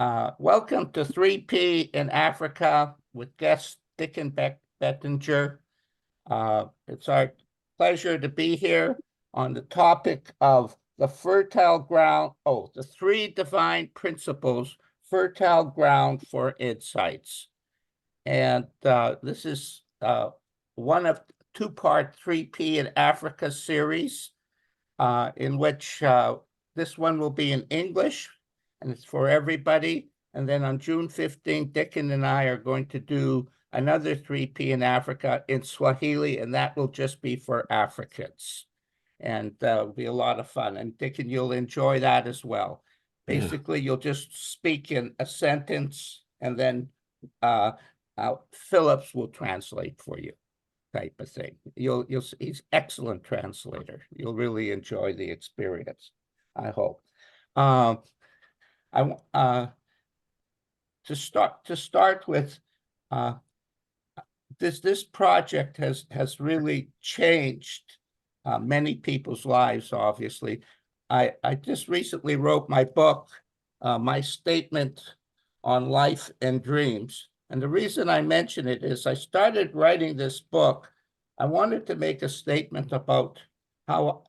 Welcome to 3P in Africa with Guest Dicken Bettinger. It's our pleasure to be here on the topic of the fertile ground. The three divine principles, fertile ground for insights. And this is one of two-part 3P in Africa series, in which this one will be in English, and it's for everybody. And then on June 15th, Dicken and I are going to do another 3P in Africa in Swahili, and that will just be for Africans. And it'll be a lot of fun. And Dicken, you'll enjoy that as well. Basically, you'll just speak in a sentence, and then Phillips will translate for you, type of thing. He's excellent translator. You'll really enjoy the experience, I hope. To start with, this project has really changed many people's lives. Obviously, I just recently wrote my book, my statement on life and dreams. And the reason I mention it is I started writing this book. I wanted to make a statement about how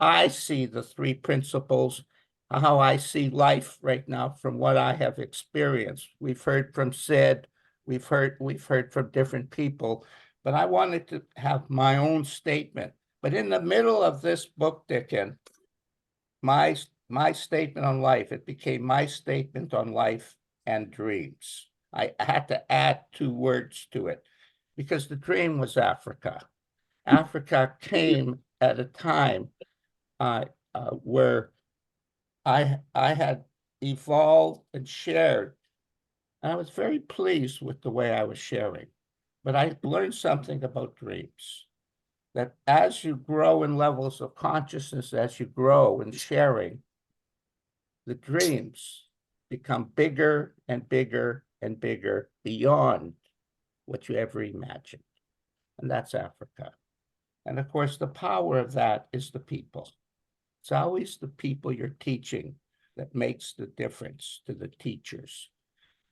I see the three principles, how I see life right now from what I have experienced. We've heard from Sid, we've heard from different people, but I wanted to have my own statement. But in the middle of this book, Dicken, my statement on life, it became my statement on life and dreams. I had to add two words to it because the dream was Africa. Africa came at a time where I had evolved and shared, and I was very pleased with the way I was sharing. But I learned something about dreams, that as you grow in levels of consciousness, as you grow in sharing, the dreams become bigger and bigger and bigger beyond what you ever imagined. And that's Africa. And of course, the power of that is the people. It's always the people you're teaching that makes the difference to the teachers.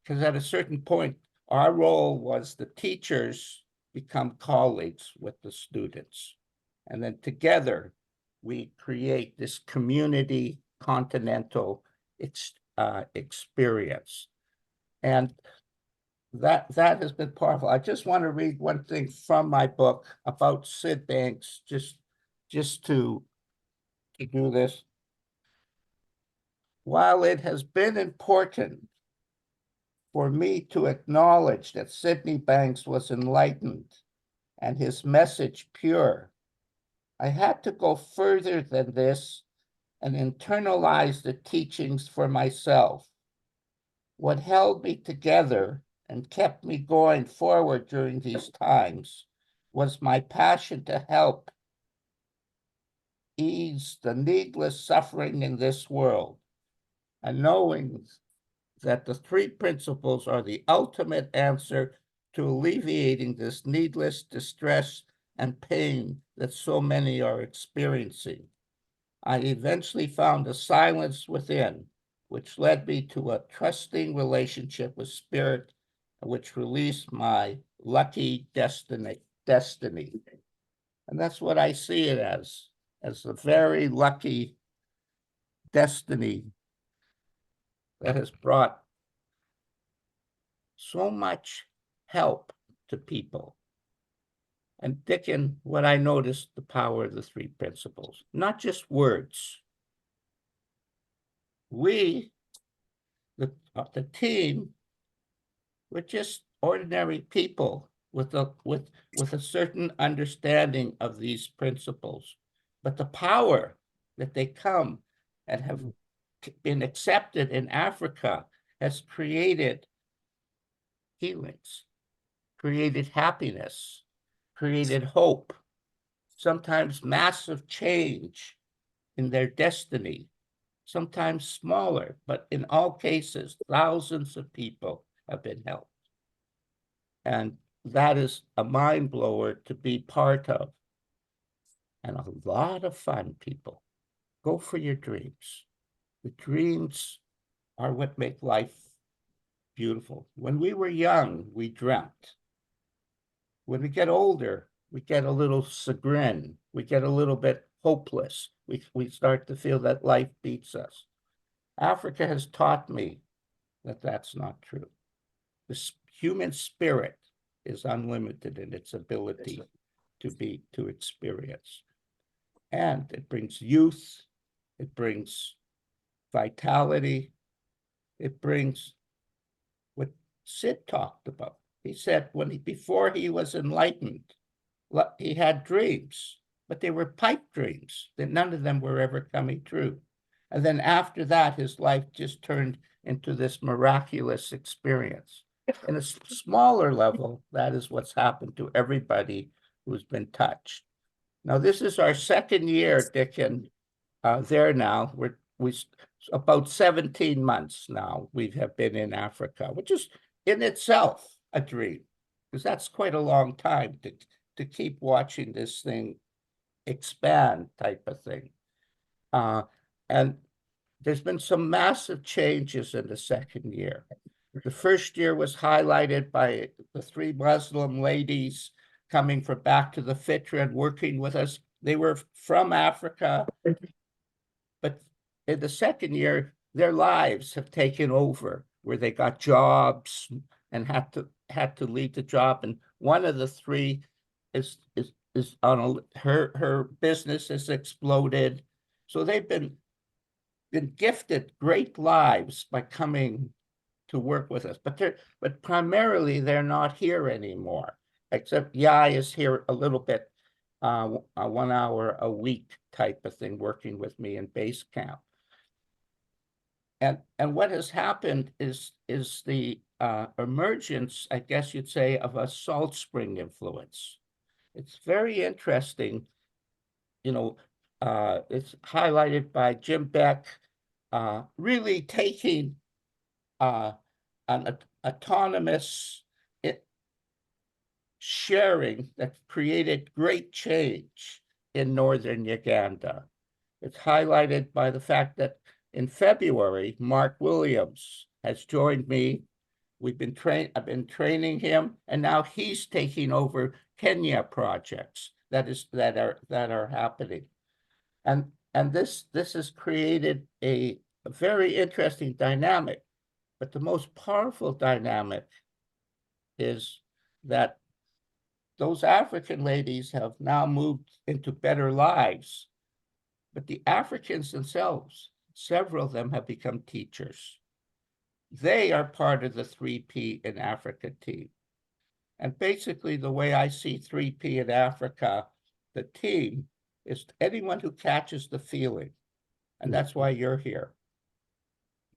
Because at a certain point, our role was the teachers become colleagues with the students. And then together, we create this community continental experience. And that has been powerful. I just want to read one thing from my book about Sid Banks, just to do this. While it has been important for me to acknowledge that Sydney Banks was enlightened and his message pure, I had to go further than this and internalize the teachings for myself. What held me together and kept me going forward during these times was my passion to help ease the needless suffering in this world, and knowing that the three principles are the ultimate answer to alleviating this needless distress and pain that so many are experiencing. I eventually found a silence within, which led me to a trusting relationship with Spirit, which released my lucky destiny. And that's what I see it as a very lucky destiny that has brought so much help to people. And Dicken, what I noticed, the power of the three principles, not just words. We, the team, we're just ordinary people with a certain understanding of these principles. But the power that they come and have been accepted in Africa has created healings, created happiness, created hope, sometimes massive change in their destiny, sometimes smaller, but in all cases, thousands of people have been helped. And that is a mind blower to be part of. And a lot of fun, people. Go for your dreams. The dreams are what make life beautiful. When we were young, we dreamt. When we get older, we get a little chagrin. We get a little bit hopeless. We start to feel that life beats us. Africa has taught me that that's not true. The human spirit is unlimited in its ability to experience. And it brings youth, it brings vitality, it brings what Sid talked about. He said before he was enlightened, he had dreams, but they were pipe dreams, that none of them were ever coming true. And then after that, his life just turned into this miraculous experience. In a smaller level, that is what's happened to everybody who's been touched. Now, this is our second year, Dicken, there now. We about 17 months now we have been in Africa, which is in itself a dream, because that's quite a long time to keep watching this thing expand type of thing. And there's been some massive changes in the second year. The first year was highlighted by the 3 Muslim ladies coming from back to the Fitra and working with us. They were from Africa, but in the second year, their lives have taken over, where they got jobs and had to leave the job. And one of the 3 is on her business has exploded. So they've been gifted great lives by coming to work with us, but primarily they're not here anymore, except Yai is here a little bit, 1 hour a week type of thing, working with me in base camp. And what has happened is the emergence, I guess you'd say, of a salt spring influence. It's very interesting, it's highlighted by Jim Beck, really taking an autonomous sharing that created great change in Northern Uganda. It's highlighted by the fact that in February, Mark Williams has joined me. I've been training him, and now he's taking over Kenya projects that are happening. And this has created a very interesting dynamic. But the most powerful dynamic is that those African ladies have now moved into better lives. But the Africans themselves, several of them have become teachers. They are part of the 3P in Africa team. And basically, the way I see 3P in Africa, the team, is anyone who catches the feeling. And that's why you're here.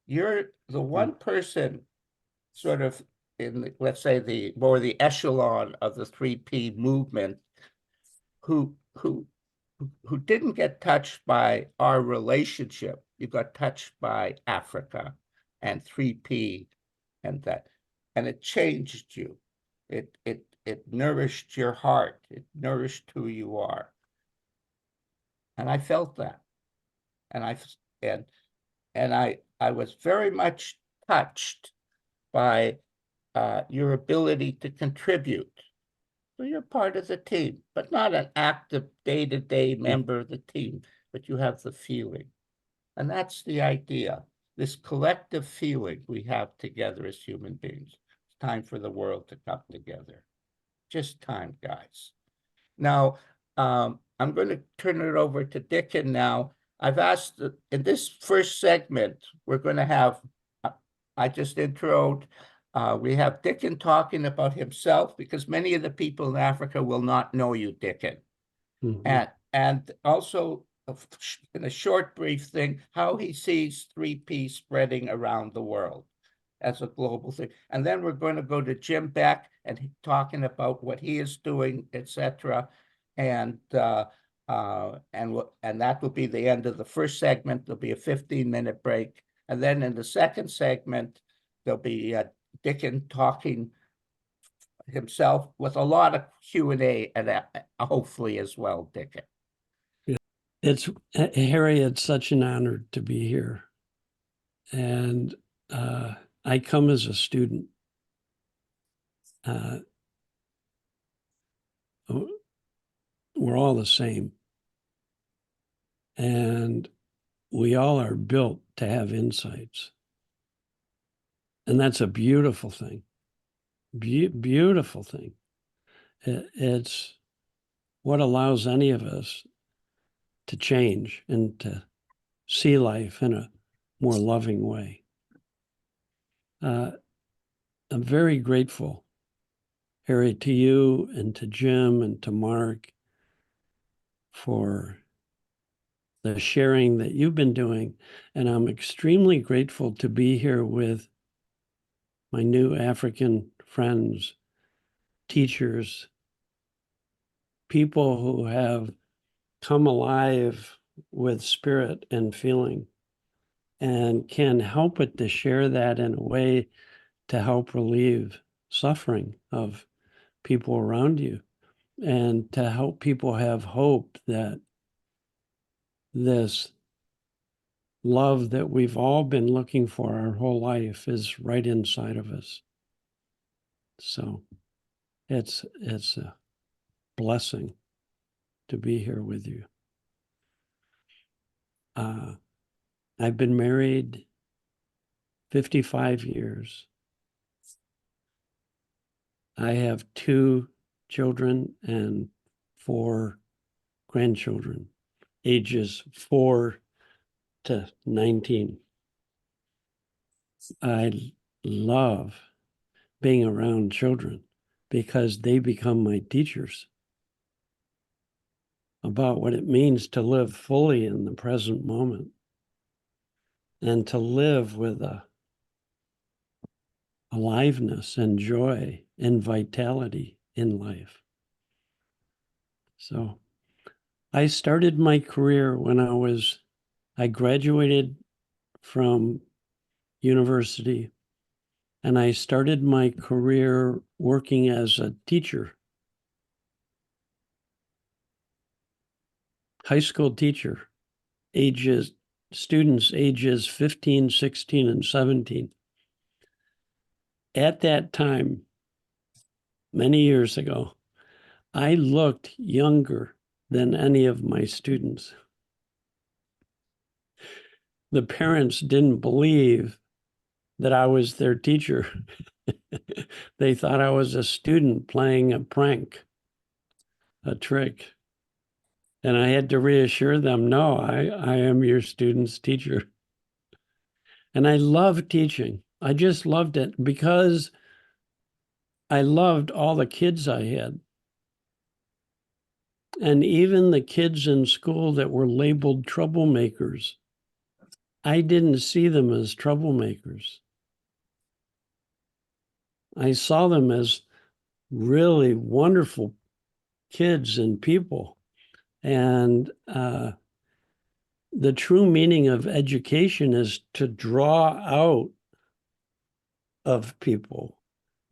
You're the one person sort of in, let's say, the echelon of the 3P movement who didn't get touched by our relationship. You got touched by Africa and 3P and that, and it changed you. It nourished your heart. It nourished who you are. And I felt that. And I was very much touched by your ability to contribute. So you're part of the team, but not an active day-to-day member of the team, but you have the feeling. And that's the idea, this collective feeling we have together as human beings. It's time for the world to come together. Just time, guys. Now, I'm going to turn it over to Dicken now. I've asked, in this first segment, we're going to have, I just introed, we have Dicken talking about himself, because many of the people in Africa will not know you, Dicken. And also, in a short, brief thing, how he sees 3P spreading around the world as a global thing. And then we're going to go to Jim Beck and talking about what he is doing, etc. And that will be the end of the first segment. There'll be a 15-minute break. And then in the second segment, there'll be Dicken talking himself with a lot of Q&A and hopefully as well, Dicken. It's Harry, it's such an honor to be here. And I come as a student. We're all the same. And we all are built to have insights. And that's a beautiful thing. Beautiful thing. It's what allows any of us to change and to see life in a more loving way. I'm very grateful, Harry, to you and to Jim and to Mark for the sharing that you've been doing. And I'm extremely grateful to be here with my new African friends, teachers, people who have come alive with spirit and feeling and can help it to share that in a way to help relieve suffering of people around you and to help people have hope that this love that we've all been looking for our whole life is right inside of us. So it's a blessing to be here with you. I've been married 55 years. I have 2 children and 4 grandchildren, ages 4 to 19. I love being around children because they become my teachers about what it means to live fully in the present moment and to live with a aliveness and joy and vitality in life. So I started my career when I graduated from university and I started my career working as a teacher, high school teacher, students ages 15, 16, and 17. At that time, many years ago, I looked younger than any of my students. The parents didn't believe that I was their teacher. They thought I was a student playing a prank, a trick. And I had to reassure them, no, I am your student's teacher. And I loved teaching. I just loved it because I loved all the kids I had. And even the kids in school that were labeled troublemakers, I didn't see them as troublemakers. I saw them as really wonderful kids and people. And the true meaning of education is to draw out of people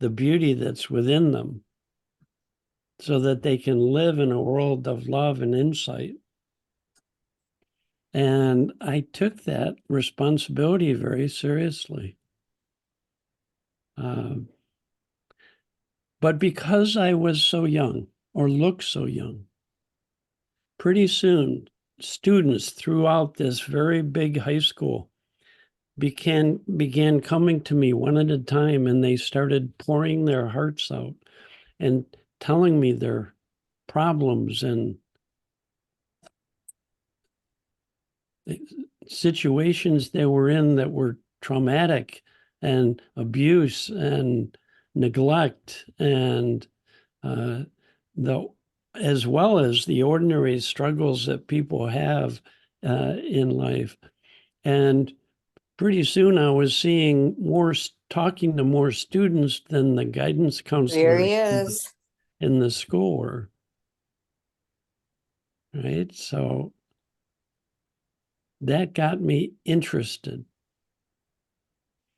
the beauty that's within them so that they can live in a world of love and insight. And I took that responsibility very seriously. But because I was so young or looked so young, pretty soon students throughout this very big high school began coming to me one at a time, and they started pouring their hearts out and telling me their problems and situations they were in that were traumatic and abuse and neglect and as well as the ordinary struggles that people have in life. And pretty soon I was talking to more students than the guidance counselors There he is. in the school were. Right? So that got me interested.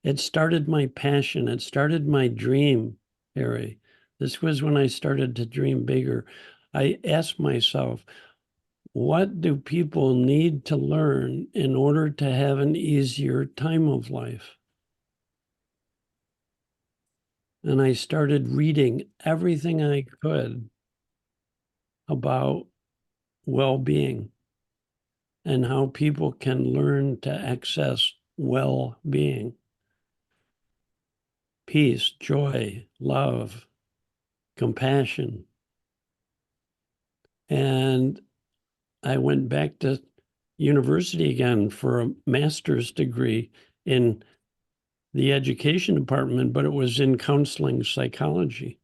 It started my passion. It started my dream, Harry. This was when I started to dream bigger. I asked myself, what do people need to learn in order to have an easier time of life? And I started reading everything I could about well-being and how people can learn to access well-being, peace, joy, love, compassion. And I went back to university again for a master's degree in the education department, but it was in counseling psychology.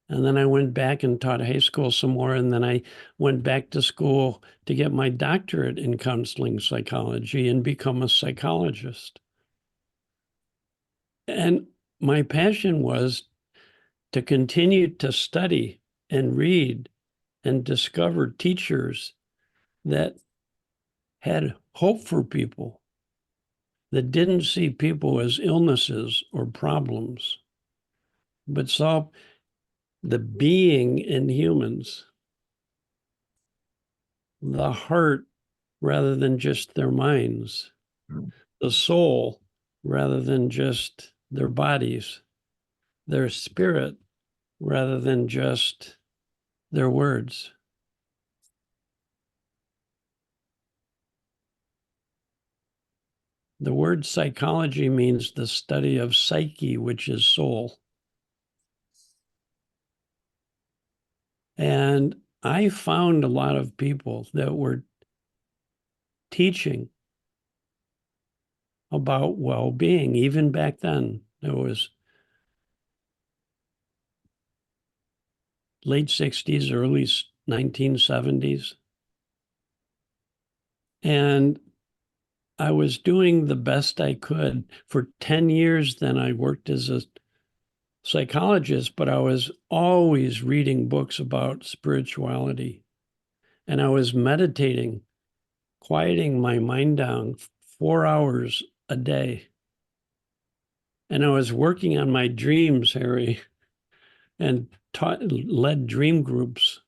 And then I went back and taught high school some more. And then I went back to school to get my doctorate in counseling psychology and become a psychologist. And my passion was to continue to study and read and discover teachers that had hope for people, that didn't see people as illnesses or problems, but saw the being in humans, the heart rather than just their minds, the soul rather than just their bodies, their spirit rather than just their words. The word psychology means the study of psyche, which is soul. And I found a lot of people that were teaching about well-being. Even back then, it was late 60s, early 1970s. And I was doing the best I could. For 10 years, then I worked as a psychologist, but I was always reading books about spirituality. And I was meditating, quieting my mind down 4 hours a day. And I was working on my dreams, Harry, and led dream groups.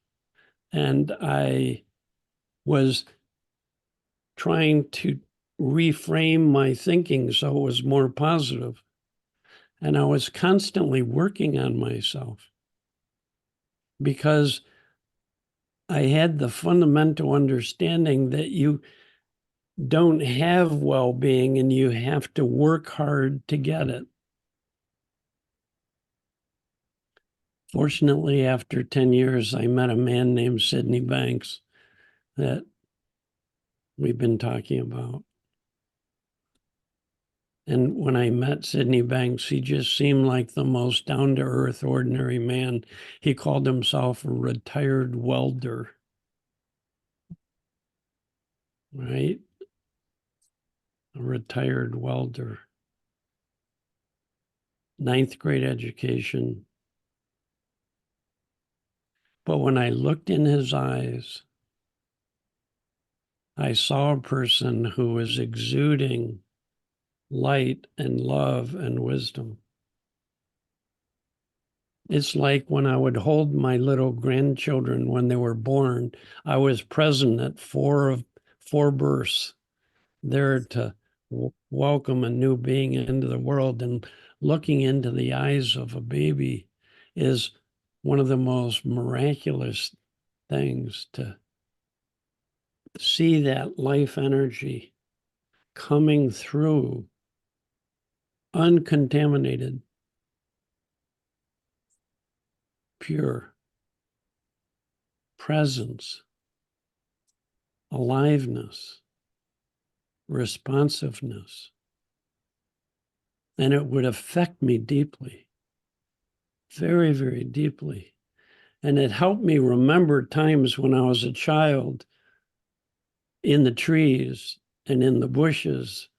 And I was trying to reframe my thinking so it was more positive. And I was constantly working on myself because I had the fundamental understanding that you don't have well-being and you have to work hard to get it. Fortunately, after 10 years, I met a man named Sydney Banks that we've been talking about. And when I met Sydney Banks, he just seemed like the most down-to-earth, ordinary man. He called himself a retired welder, right? A retired welder. 9th grade education. But when I looked in his eyes, I saw a person who was exuding light and love and wisdom. It's like when I would hold my little grandchildren when they were born, I was present at four births, there to welcome a new being into the world. And looking into the eyes of a baby is one of the most miraculous things, to see that life energy coming through uncontaminated, pure presence, aliveness, responsiveness. And it would affect me deeply, very, very deeply. And it helped me remember times when I was a child in the trees and in the bushes,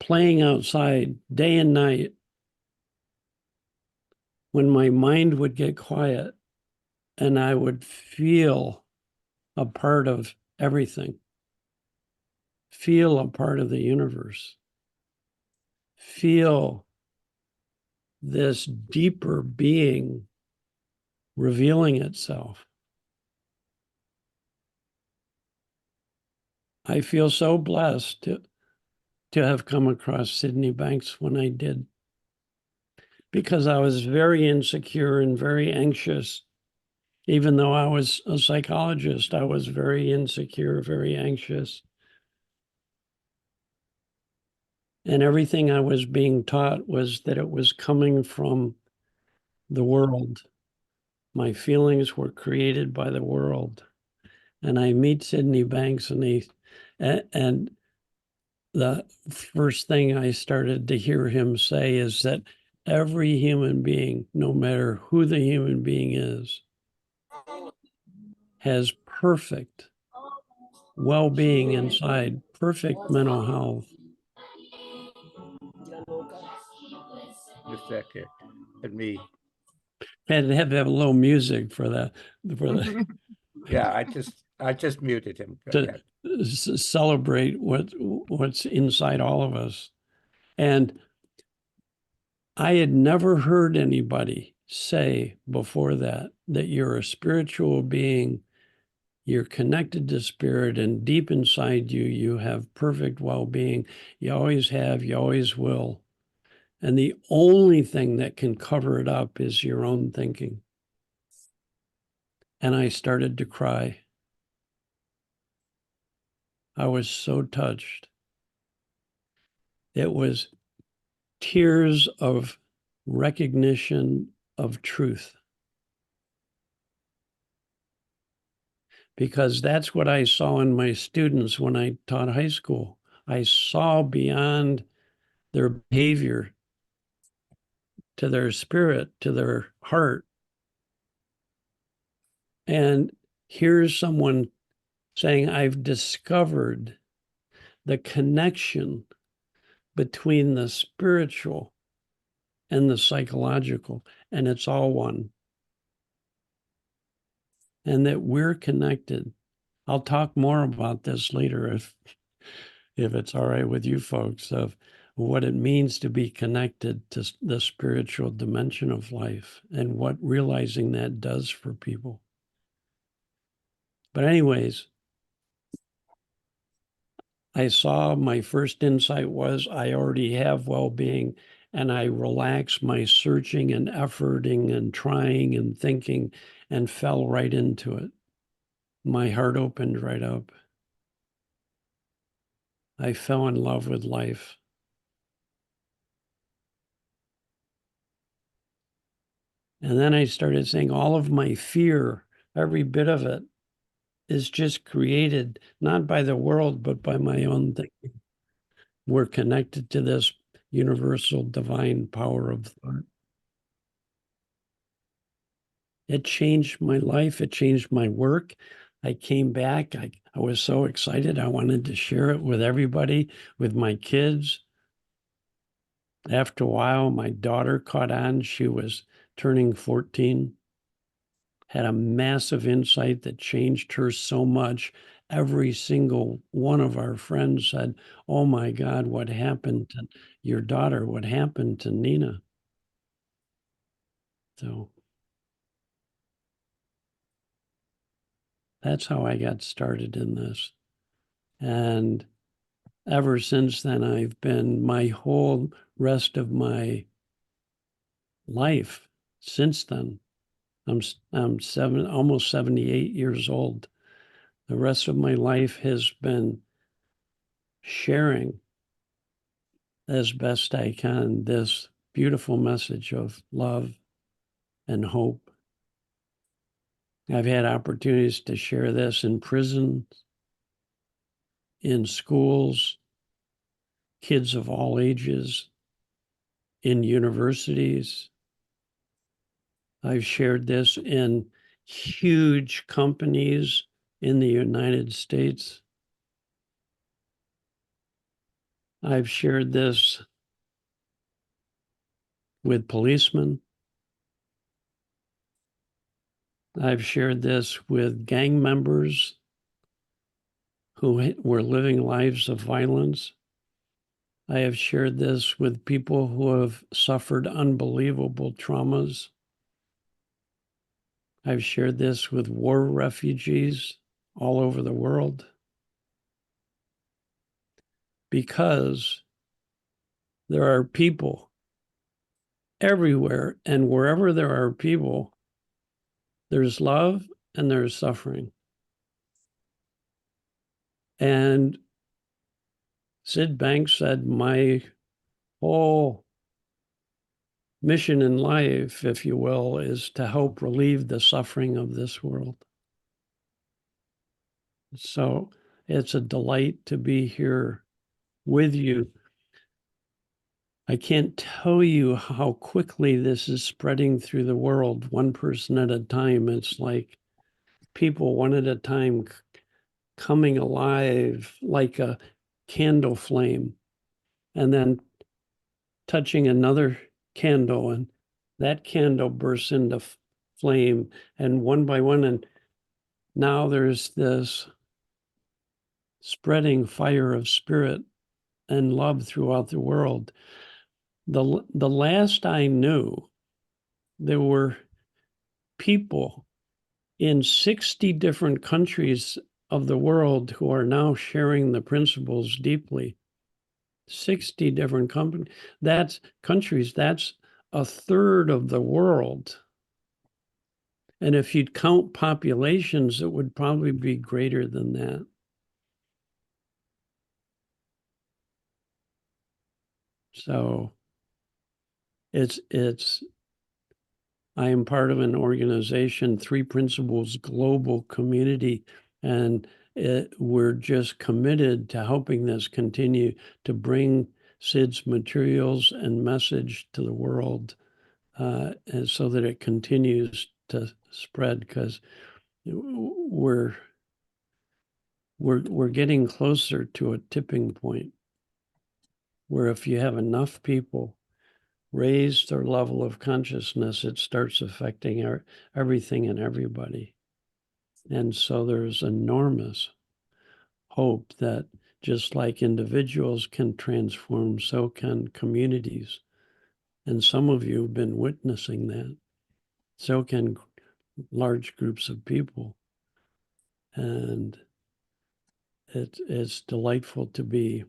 playing outside day and night, when my mind would get quiet and I would feel a part of everything, feel a part of the universe, feel this deeper being revealing itself. I feel so blessed to have come across Sydney Banks when I did. because I was very insecure and very anxious. Even though I was a psychologist, I was very insecure, very anxious. And everything I was being taught was that it was coming from the world. My feelings were created by the world. And I meet Sydney Banks, and the first thing I started to hear him say is that every human being, no matter who the human being is, has perfect well-being inside, perfect mental health. Just a second. Let me. Had to have a little music for that, for the, Yeah, I just muted him. Go to ahead. celebrate what's inside all of us. And I had never heard anybody say before that you're a spiritual being, you're connected to spirit, and deep inside you, you have perfect well-being. You always have, you always will. And the only thing that can cover it up is your own thinking. And I started to cry. I was so touched. It was tears of recognition of truth. Because that's what I saw in my students when I taught high school. I saw beyond their behavior to their spirit, to their heart. And here's someone saying, I've discovered the connection between the spiritual and the psychological, and it's all one. And that we're connected. I'll talk more about this later if it's all right with you folks, of what it means to be connected to the spiritual dimension of life and what realizing that does for people. But anyways, I saw my first insight was I already have well-being, and I relaxed my searching and efforting and trying and thinking and fell right into it. My heart opened right up. I fell in love with life. And then I started saying all of my fear, every bit of it, is just created not by the world, but by my own thinking. We're connected to this universal divine power of thought. It changed my life. It changed my work. I came back. I was so excited. I wanted to share it with everybody, with my kids. After a while, my daughter caught on. She was turning 14, had a massive insight that changed her so much. Every single one of our friends said, oh my God, what happened to your daughter? What happened to Nina? So that's how I got started in this. And ever since then, I've been my whole rest of my life since then. I'm almost 78 years old. The rest of my life has been sharing as best I can this beautiful message of love and hope. I've had opportunities to share this in prisons, in schools, kids of all ages, in universities. I've shared this in huge companies in the United States. I've shared this with policemen. I've shared this with gang members who were living lives of violence. I have shared this with people who have suffered unbelievable traumas. I've shared this with war refugees all over the world because there are people everywhere. And wherever there are people, there's love and there's suffering. And Sid Banks said, my whole mission in life, if you will, is to help relieve the suffering of this world. So it's a delight to be here with you. I can't tell you how quickly this is spreading through the world, one person at a time. It's like people one at a time coming alive like a candle flame, and then touching another candle, and that candle bursts into flame, and one by one, and now there's this spreading fire of spirit and love throughout the world. The last I knew, there were people in 60 different countries of the world who are now sharing the principles deeply. 60 different countries, that's a third of the world. And if you'd count populations, it would probably be greater than that. So I am part of an organization, Three Principles Global Community, and we're just committed to helping this continue to bring Sid's materials and message to the world, and so that it continues to spread, because we're getting closer to a tipping point where if you have enough people raise their level of consciousness, it starts affecting everything and everybody. And so there's enormous hope that just like individuals can transform, so can communities. And some of you have been witnessing that. So can large groups of people. And it's delightful to be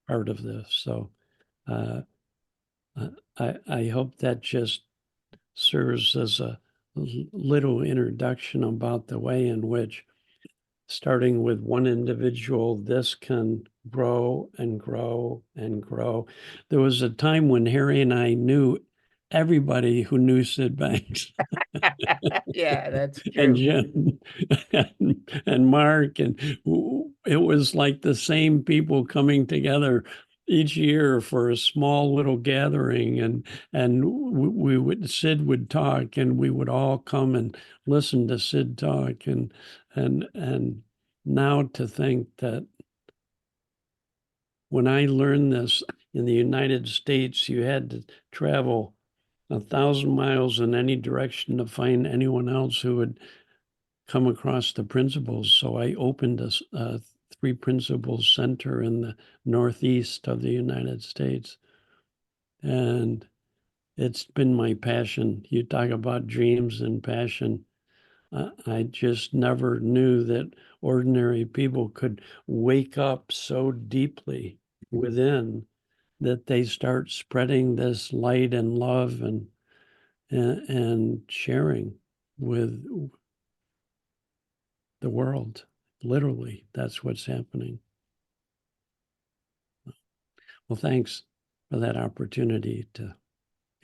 part of this. So I hope that just serves as a little introduction about the way in which, starting with one individual, this can grow and grow and grow. There was a time when Harry and I knew everybody who knew Sid Banks. Yeah, that's And true. Jim and Mark, and it was like the same people coming together each year for a small little gathering, and we would Sid would talk, and we would all come and listen to Sid talk, and now to think that when I learned this in the United States, you had to travel 1,000 miles in any direction to find anyone else who would come across the principles. So I opened a Three Principles Center in the Northeast of the United States. And it's been my passion. You talk about dreams and passion. I just never knew that ordinary people could wake up so deeply within that they start spreading this light and love and sharing with the world. Literally, that's what's happening. Well, thanks for that opportunity to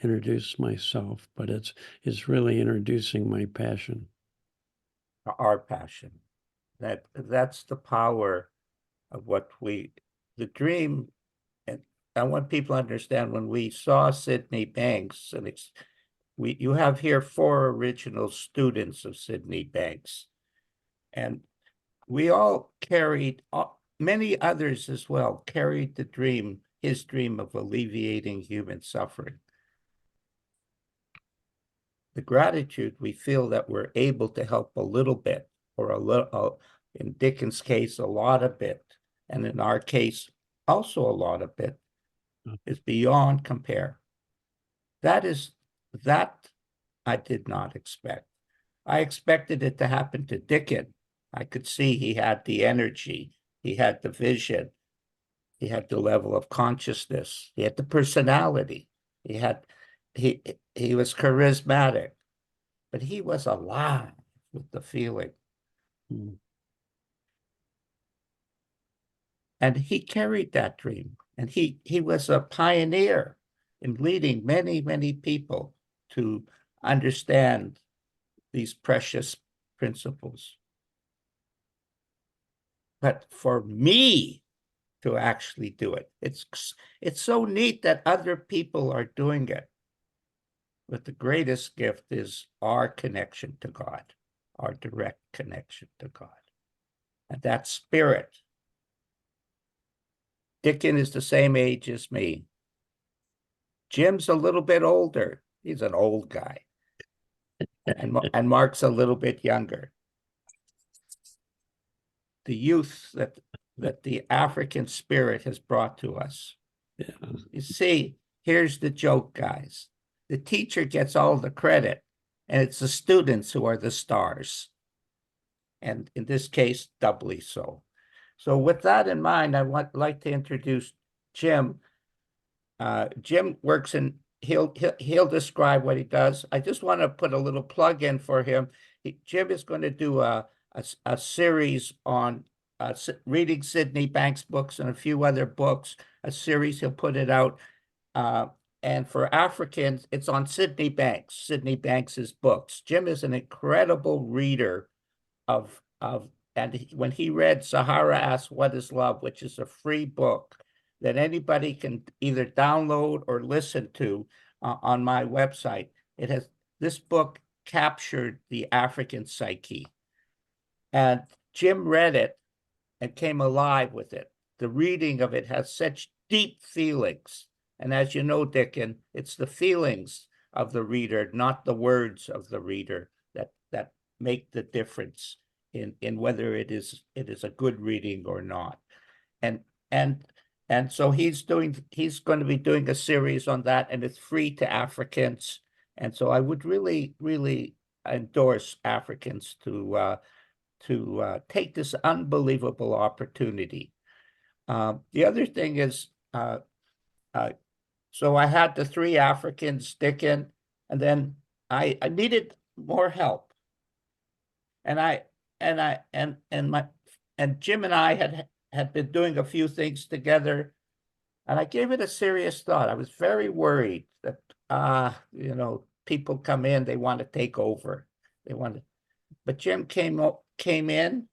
introduce myself, but it's really introducing my passion. Our passion. That's the power of the dream. And I want people to understand, when we saw Sydney Banks, and you have here 4 original students of Sydney Banks, and we all carried, many others as well, carried his dream of alleviating human suffering. The gratitude we feel that we're able to help a little bit, or a little, in Dickens' case, a lot of bit, and in our case, also a lot of bit, is beyond compare. That I did not expect. I expected it to happen to Dickens. I could see he had the energy, he had the vision, he had the level of consciousness, he had the personality, he had he was charismatic, but he was alive with the feeling. Mm. And he carried that dream. And he was a pioneer in leading many, many people to understand these precious principles. But for me to actually do it, it's so neat that other people are doing it. But the greatest gift is our connection to God, our direct connection to God. And that spirit. Dicken is the same age as me. Jim's a little bit older. He's an old guy. And Mark's a little bit younger. The youth that the African spirit has brought to us. Yeah. You see, here's the joke, guys. The teacher gets all the credit, and it's the students who are the stars. And in this case, doubly so. So with that in mind, I would like to introduce Jim. Jim works in, he'll describe what he does. I just want to put a little plug in for him. Jim is going to do a series on reading Sydney Banks books and a few other books, a series, he'll put it out. And for Africans, it's on Sydney Banks's books. Jim is an incredible reader and when he read Sahara Asks What is Love, which is a free book that anybody can either download or listen to on my website. This book captured the African psyche. And Jim read it and came alive with it. The reading of it has such deep feelings. And as you know, Dicken, it's the feelings of the reader, not the words of the reader, that make the difference in whether it is a good reading or not. And so he's going to be doing a series on that, and it's free to Africans. And so I would really, really endorse Africans to take this unbelievable opportunity. The other thing is, so I had the 3 Africans, Dicken, and then I needed more help. And Jim and I had been doing a few things together, and I gave it a serious thought. I was very worried that people come in, they want to take over. But Jim came in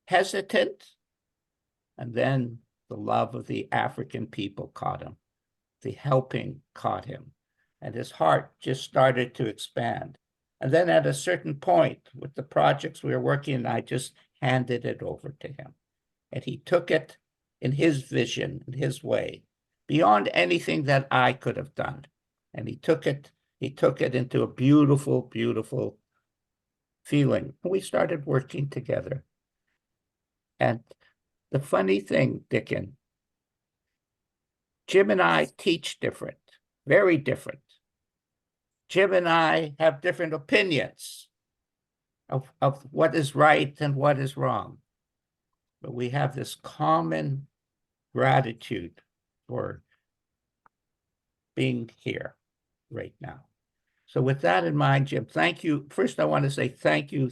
hesitant, and then the love of the African people caught him. The helping caught him, and his heart just started to expand. And then at a certain point with the projects we were working, I just handed it over to him. And he took it in his vision, in his way, beyond anything that I could have done. And he took it into a beautiful, beautiful feeling. We started working together. And the funny thing, Dicken, Jim and I teach different, very different. Jim and I have different opinions of what is right and what is wrong. But we have this common gratitude for being here right now. So with that in mind, Jim, thank you. First, I want to say thank you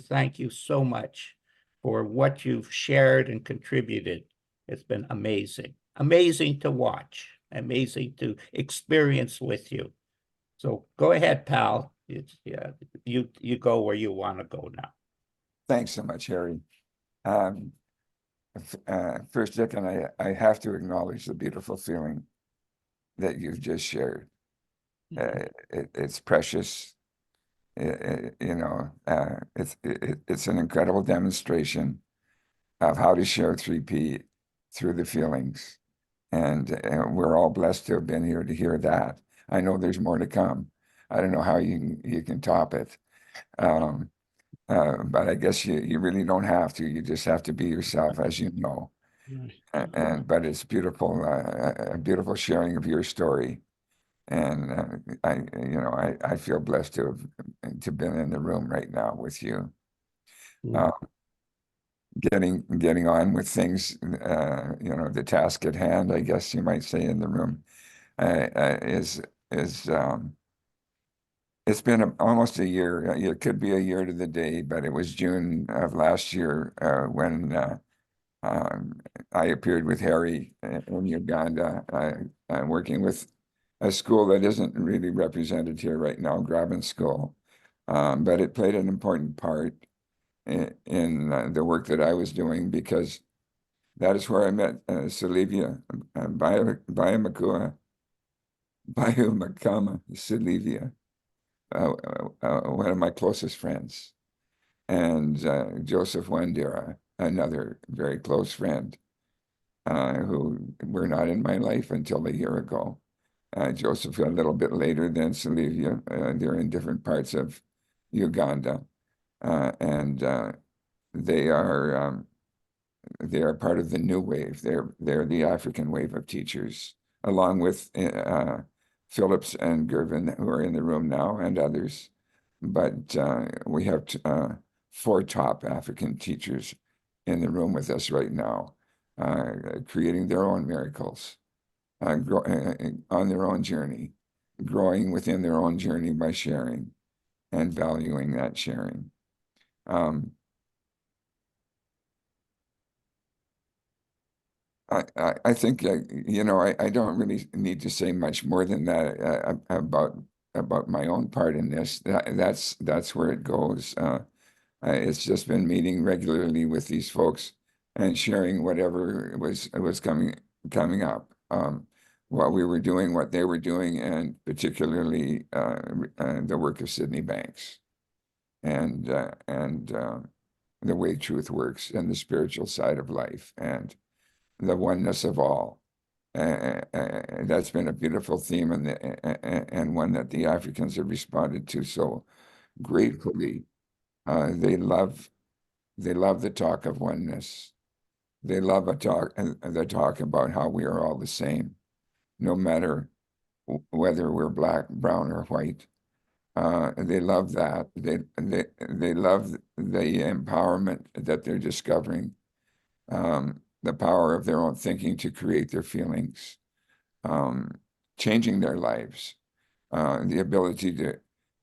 so much for what you've shared and contributed. It's been amazing, amazing to watch, amazing to experience with you. So go ahead, pal. You go where you want to go now. Thanks so much, Harry. First, Dicken, I have to acknowledge the beautiful feeling that you've just shared. It's precious. It's an incredible demonstration of how to share 3P through the feelings. And we're all blessed to have been here to hear that. I know there's more to come. I don't know how you can top it. But I guess you really don't have to. You just have to be yourself, as you know. But it's beautiful, a beautiful sharing of your story. And I feel blessed to have been in the room right now with you. Getting on with things, the task at hand, I guess you might say, in the room, is is it's been almost a year. It could be a year to the day, but it was June of last year when I appeared with Harry in Uganda. I'm working with a school that isn't really represented here right now, Graben School, but it played an important part in the work that I was doing, because that is where I met Sylivia Biomakua Biomakama Sylivia, one of my closest friends, and Joseph Wandera, another very close friend, who were not in my life until a year ago. Joseph a little bit later than Sylvia. They're in different parts of Uganda, and they are part of the new wave. They're the African wave of teachers, along with Phillips and Gervin, who are in the room now, and others. But we have 4 top African teachers in the room with us right now, creating their own miracles, on their own journey, growing within their own journey by sharing and valuing that sharing. I think I don't really need to say much more than that about my own part in this. That's where it goes. It's just been meeting regularly with these folks and sharing whatever was coming up, what we were doing, what they were doing, and particularly the work of Sydney Banks and the way truth works and the spiritual side of life and the oneness of all. That's been a beautiful theme, and one that the Africans have responded to so gratefully. They love the talk of oneness. They love the talk about how we are all the same, no matter whether we're black, brown, or white. They love that. They love the empowerment that they're discovering, the power of their own thinking to create their feelings, changing their lives, the ability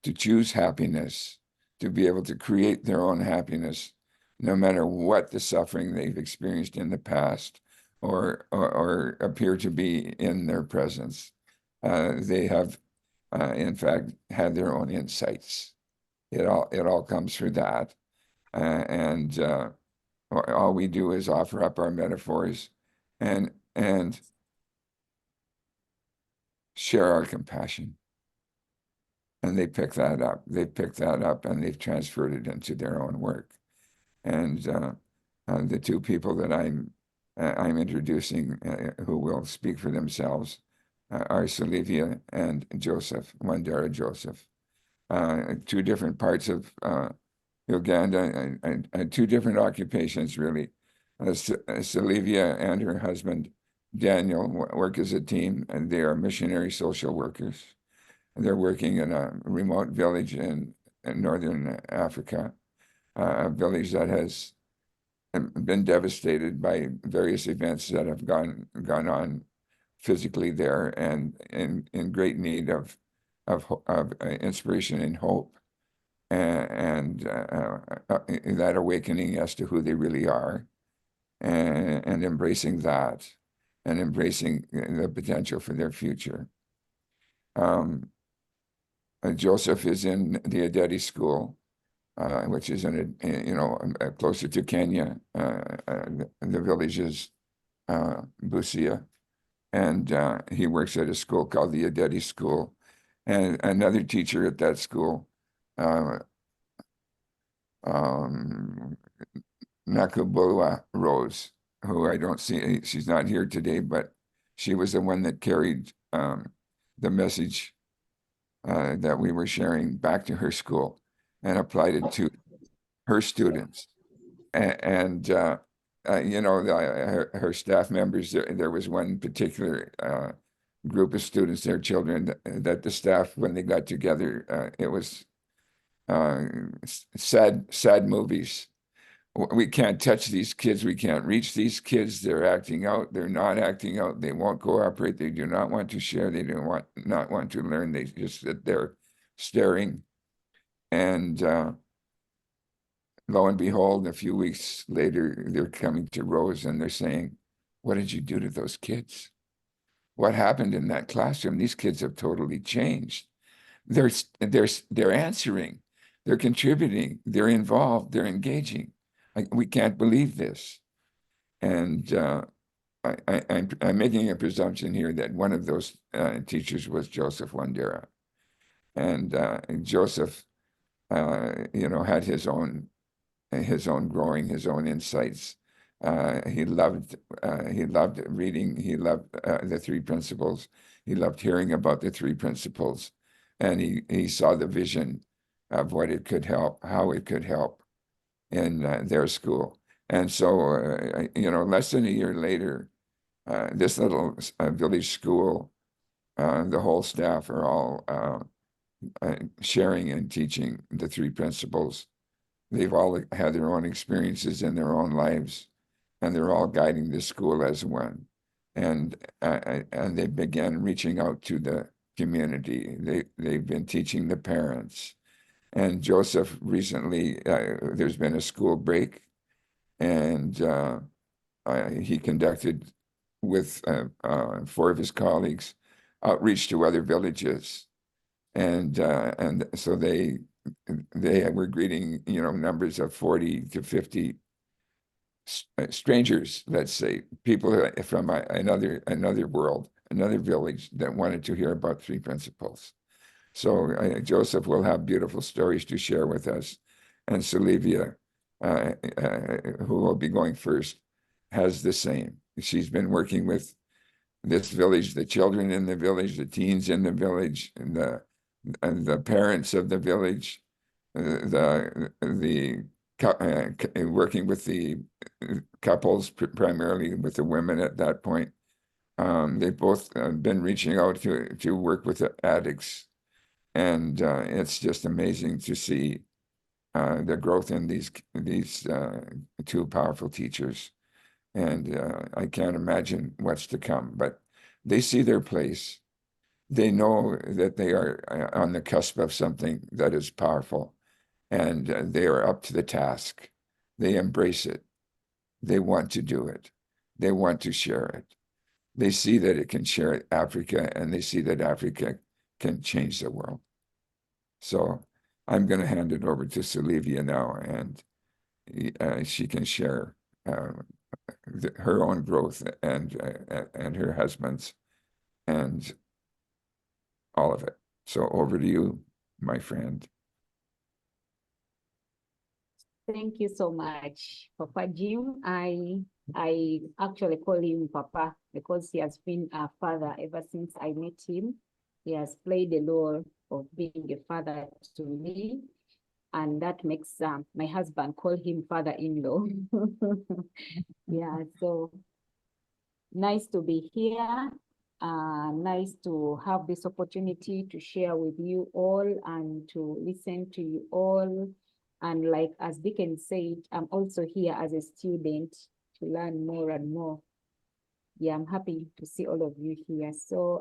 to choose happiness, to be able to create their own happiness, no matter what the suffering they've experienced in the past or appear to be in their presence. They have, in fact, had their own insights. It all comes through that, and all we do is offer up our metaphors and share our compassion. And they pick that up. They pick that up and they've transferred it into their own work. And the 2 people that I'm introducing, who will speak for themselves, are Sylivia and Joseph, Wandera Joseph. 2 different parts of Uganda, and 2 different occupations, really. Sylvia and her husband, Daniel, work as a team, and they are missionary social workers. They're working in a remote village in Northern Africa, a village that has been devastated by various events that have gone on physically there, and in great need of inspiration and hope, and that awakening as to who they really are, and embracing that, and embracing the potential for their future. Joseph is in the Adeti school, which is closer to Kenya. The village is Busia, and he works at a school called the Adeti School. And another teacher at that school, Nakubulwa Rose, who I don't see, she's not here today, but she was the one that carried the message that we were sharing back to her school and applied it to her students. And her staff members, there was one particular group of students, their children, that the staff, when they got together, it was sad movies we can't touch these kids. We can't reach these kids. They're acting out. They're not acting out. They won't cooperate. They do not want to share. They do not want to learn. They just sit there staring. And lo and behold, a few weeks later, they're coming to Rose and they're saying, "What did you do to those kids? What happened in that classroom? These kids have totally changed. They're answering, they're contributing, they're involved, they're engaging. We can't believe this." And I'm making a presumption here that one of those teachers was Joseph Wandera. And Joseph, had his own growing, his own insights. He loved reading. He loved the three principles. He loved hearing about the three principles, and he saw the vision of what it could help, how it could help in their school. And so, less than a year later, this little village school, the whole staff are all sharing and teaching the three principles. They've all had their own experiences in their own lives, and they're all guiding the school as one. And they began reaching out to the community. They've been teaching the parents. And Joseph recently, there's been a school break, and he conducted with 4 of his colleagues outreach to other villages, and so they were greeting numbers of 40 to 50 strangers, let's say, people from another world, another village that wanted to hear about three principles. So Joseph will have beautiful stories to share with us, and Sylivia, who will be going first, has the same. She's been working with this village, the children in the village, the teens in the village, and the parents of the village, working with the couples, primarily with the women at that point. They've both been reaching out to work with the addicts, and it's just amazing to see the growth in these two powerful teachers. And I can't imagine what's to come, but they see their place. They know that they are on the cusp of something that is powerful, and they are up to the task. They embrace it. They want to do it. They want to share it. They see that it can share Africa, and they see that Africa can change the world. So I'm going to hand it over to Sylivia now, and she can share her own growth and her husband's and all of it. So over to you, my friend. Thank you so much, Papa Jim. I actually call him Papa because he has been a father ever since I met him. He has played the role of being a father to me, and that makes my husband call him father-in-law. Yeah, so nice to be here. Nice to have this opportunity to share with you all and to listen to you all. And like as Dicken said, I'm also here as a student to learn more and more. Yeah, I'm happy to see all of you here. So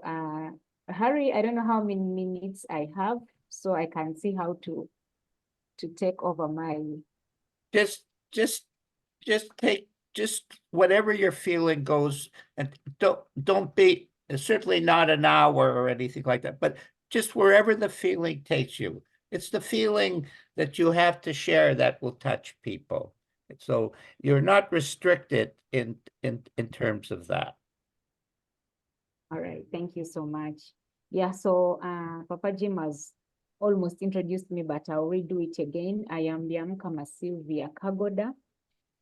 Harry, I don't know how many minutes I have, so I can see how to take over my. Just take whatever you're feeling goes, and don't be, certainly not an hour or anything like that, but just wherever the feeling takes you. It's the feeling that you have to share that will touch people. So you're not restricted in terms of that. All right, thank you so much. Yeah, so Papa Jim has almost introduced me, but I'll redo it again. I am Byamukama Sylvia Kagoda.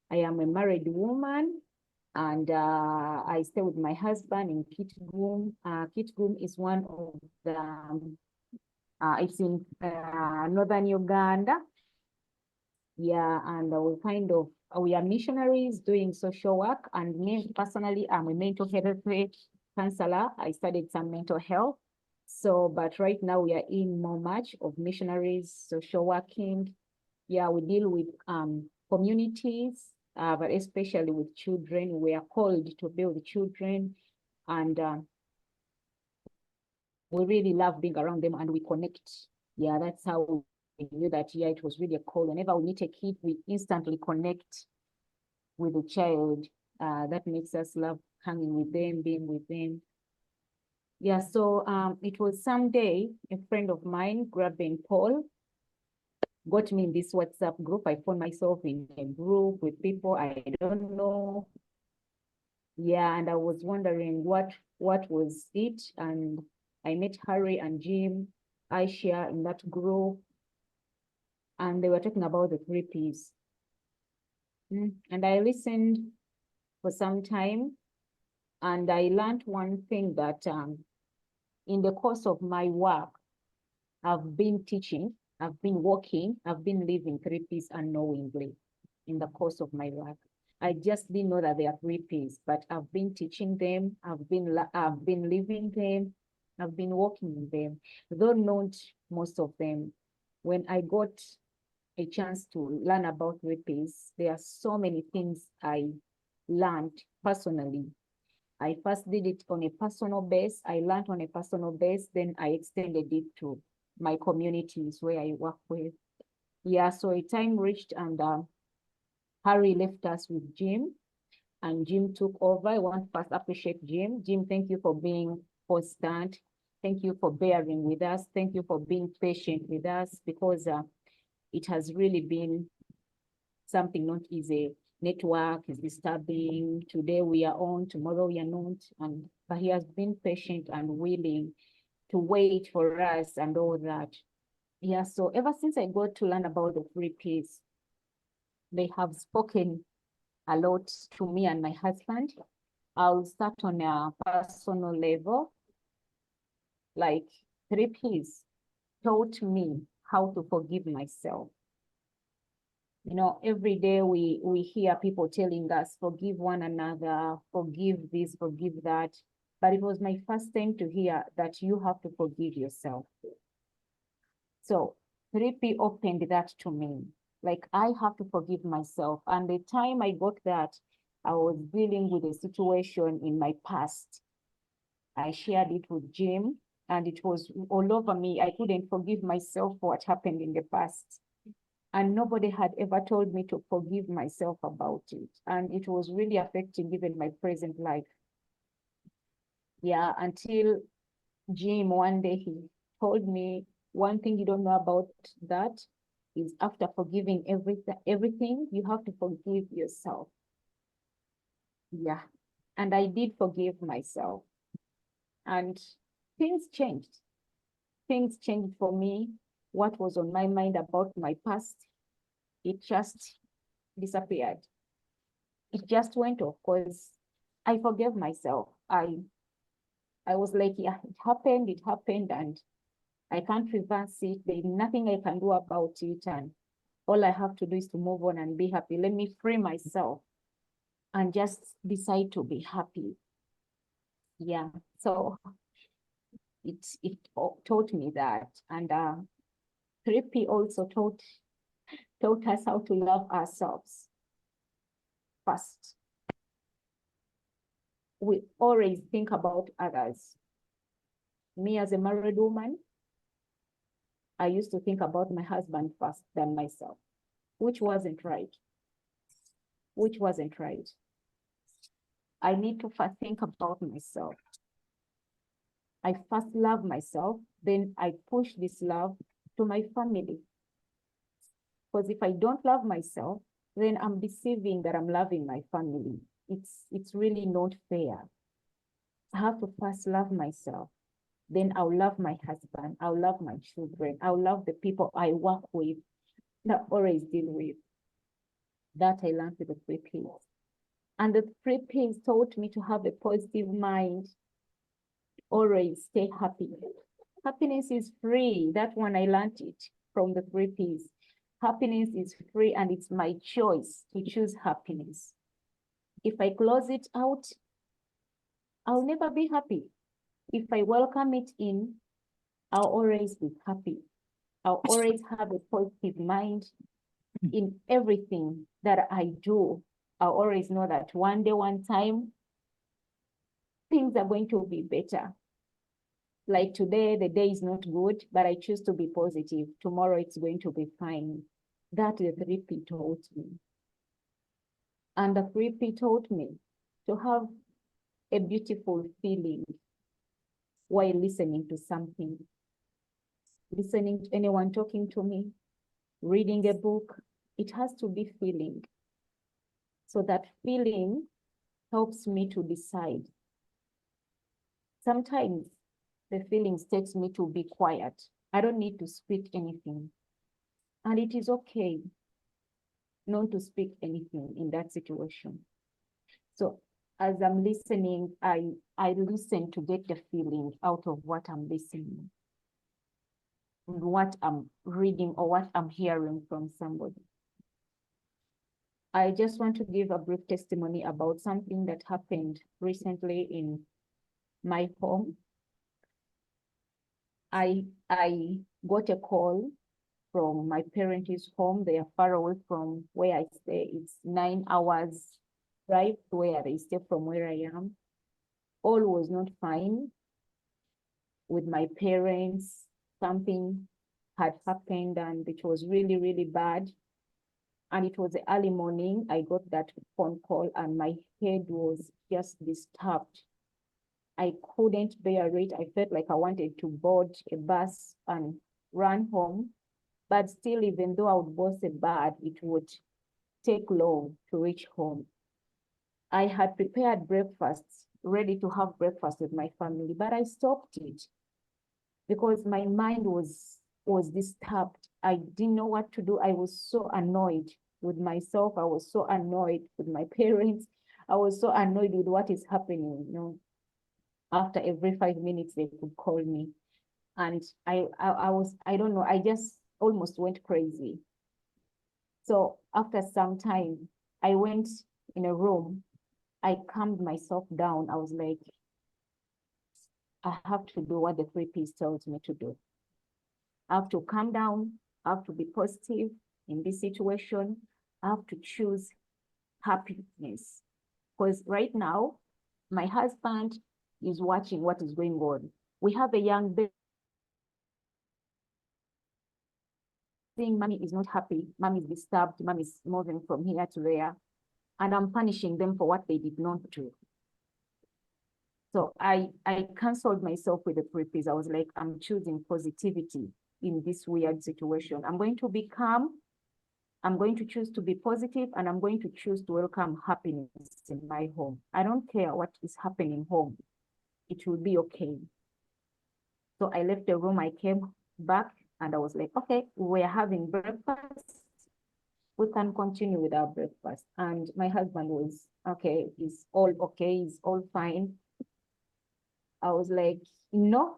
I am a married woman, and I stay with my husband in Kitgum. Kitgum is one of the, it's in Northern Uganda. Yeah, and we are missionaries doing social work, and me personally, I'm a mental health counselor. I studied some mental health. So, but right now we are in more much of missionaries, social working. Yeah, we deal with communities, but especially with children. We are called to be with children, and we really love being around them and we connect. Yeah, that's how we knew that, yeah, it was really a call. Whenever we meet a kid, we instantly connect with the child. That makes us love hanging with them, being with them. Yeah, so it was someday a friend of mine, grabbing Paul, got me in this WhatsApp group. I found myself in a group with people I don't know. Yeah, and I was wondering what was it, and I met Harry and Jim, Aisha in that group, and they were talking about the 3 Ps. And I listened for some time, and I learned one thing that in the course of my work, I've been teaching, I've been working, I've been living 3 Ps unknowingly in the course of my work. I just didn't know that they are 3 Ps, but I've been teaching them, I've been living them, I've been working in them, though not most of them. When I got a chance to learn about 3 Ps, there are so many things I learned personally. I first did it on a personal base. I learned on a personal base, then I extended it to my communities where I work with. Yeah, so a time reached and Harry left us with Jim, and Jim took over. I want to first appreciate Jim. Jim, thank you for being constant. Thank you for bearing with us. Thank you for being patient with us, because it has really been something not easy. Network is disturbing. Today we are on, tomorrow we are not. But he has been patient and willing to wait for us and all that. Yeah, so ever since I got to learn about the 3 Ps, they have spoken a lot to me and my husband. I'll start on a personal level. Like 3 Ps taught me how to forgive myself. You know, every day we hear people telling us, forgive one another, forgive this, forgive that. But it was my first time to hear that you have to forgive yourself. So 3P opened that to me. Like, I have to forgive myself. And the time I got that, I was dealing with a situation in my past. I shared it with Jim, and it was all over me. I couldn't forgive myself for what happened in the past. And nobody had ever told me to forgive myself about it. And it was really affecting even my present life. Yeah, until Jim one day, he told me, one thing you don't know about that is after forgiving everything, you have to forgive yourself. Yeah, and I did forgive myself. And things changed. Things changed for me. What was on my mind about my past, it just disappeared. It just went off because I forgave myself. I was like, yeah, it happened, and I can't reverse it. There's nothing I can do about it, and all I have to do is to move on and be happy. Let me free myself and just decide to be happy. Yeah, so it taught me that. And 3P also taught us how to love ourselves first. We always think about others. Me as a married woman, I used to think about my husband first than myself, which wasn't right. Which wasn't right. I need to first think about myself. I first love myself, then I push this love to my family. Because if I don't love myself, then I'm deceiving that I'm loving my family. It's really not fair. I have to first love myself. Then I'll love my husband. I'll love my children. I'll love the people I work with, that I always deal with. That I learned with the 3 Ps. And the 3 Ps taught me to have a positive mind. Always stay happy. Happiness is free. That one, I learned it from the 3 Ps. Happiness is free, and it's my choice to choose happiness. If I close it out, I'll never be happy. If I welcome it in, I'll always be happy. I'll always have a positive mind. in everything that I do, I always know that one day, one time, things are going to be better. Like today, the day is not good, but I choose to be positive. Tomorrow, it's going to be fine. That the 3P taught me. And the 3P taught me to have a beautiful feeling while listening to something. Listening to anyone talking to me, reading a book, it has to be feeling. So that feeling helps me to decide. Sometimes the feelings takes me to be quiet. I don't need to speak anything. And it is okay not to speak anything in that situation. So as I'm listening, I listen to get the feeling out of what I'm listening, what I'm reading or what I'm hearing from somebody. I just want to give a brief testimony about something that happened recently in my home. I got a call from my parents' home. They are far away from where I stay. It's 9 hours drive to where they stay from where I am. All was not fine with my parents. Something had happened and it was really, really bad. And it was early morning. I got that phone call and my head was just disturbed. I couldn't bear it. I felt like I wanted to board a bus and run home. But still, even though I would board a bus, it would take long to reach home. I had prepared breakfast, ready to have breakfast with my family, but I stopped it because my mind was disturbed. I didn't know what to do. I was so annoyed with myself. I was so annoyed with my parents. I was so annoyed with what is happening. You know, after every 5 minutes, they could call me. And I don't know, I just almost went crazy. So after some time, I went in a room. I calmed myself down. I was like, I have to do what the 3Ps tells me to do. I have to calm down. I have to be positive in this situation. I have to choose happiness. Because right now, my husband is watching what is going on. We have a young baby. Saying mommy is not happy, mommy is disturbed, mommy is moving from here to there, and I'm punishing them for what they did not do. So I canceled myself with the 3Ps. I was like, I'm choosing positivity in this weird situation. I'm going to be calm. I'm going to choose to be positive, and I'm going to choose to welcome happiness in my home. I don't care what is happening home. It will be okay. So I left the room, I came back, and I was like, okay, we're having breakfast. We can continue with our breakfast. And my husband was, okay, he's all okay, he's all fine. I was like, no,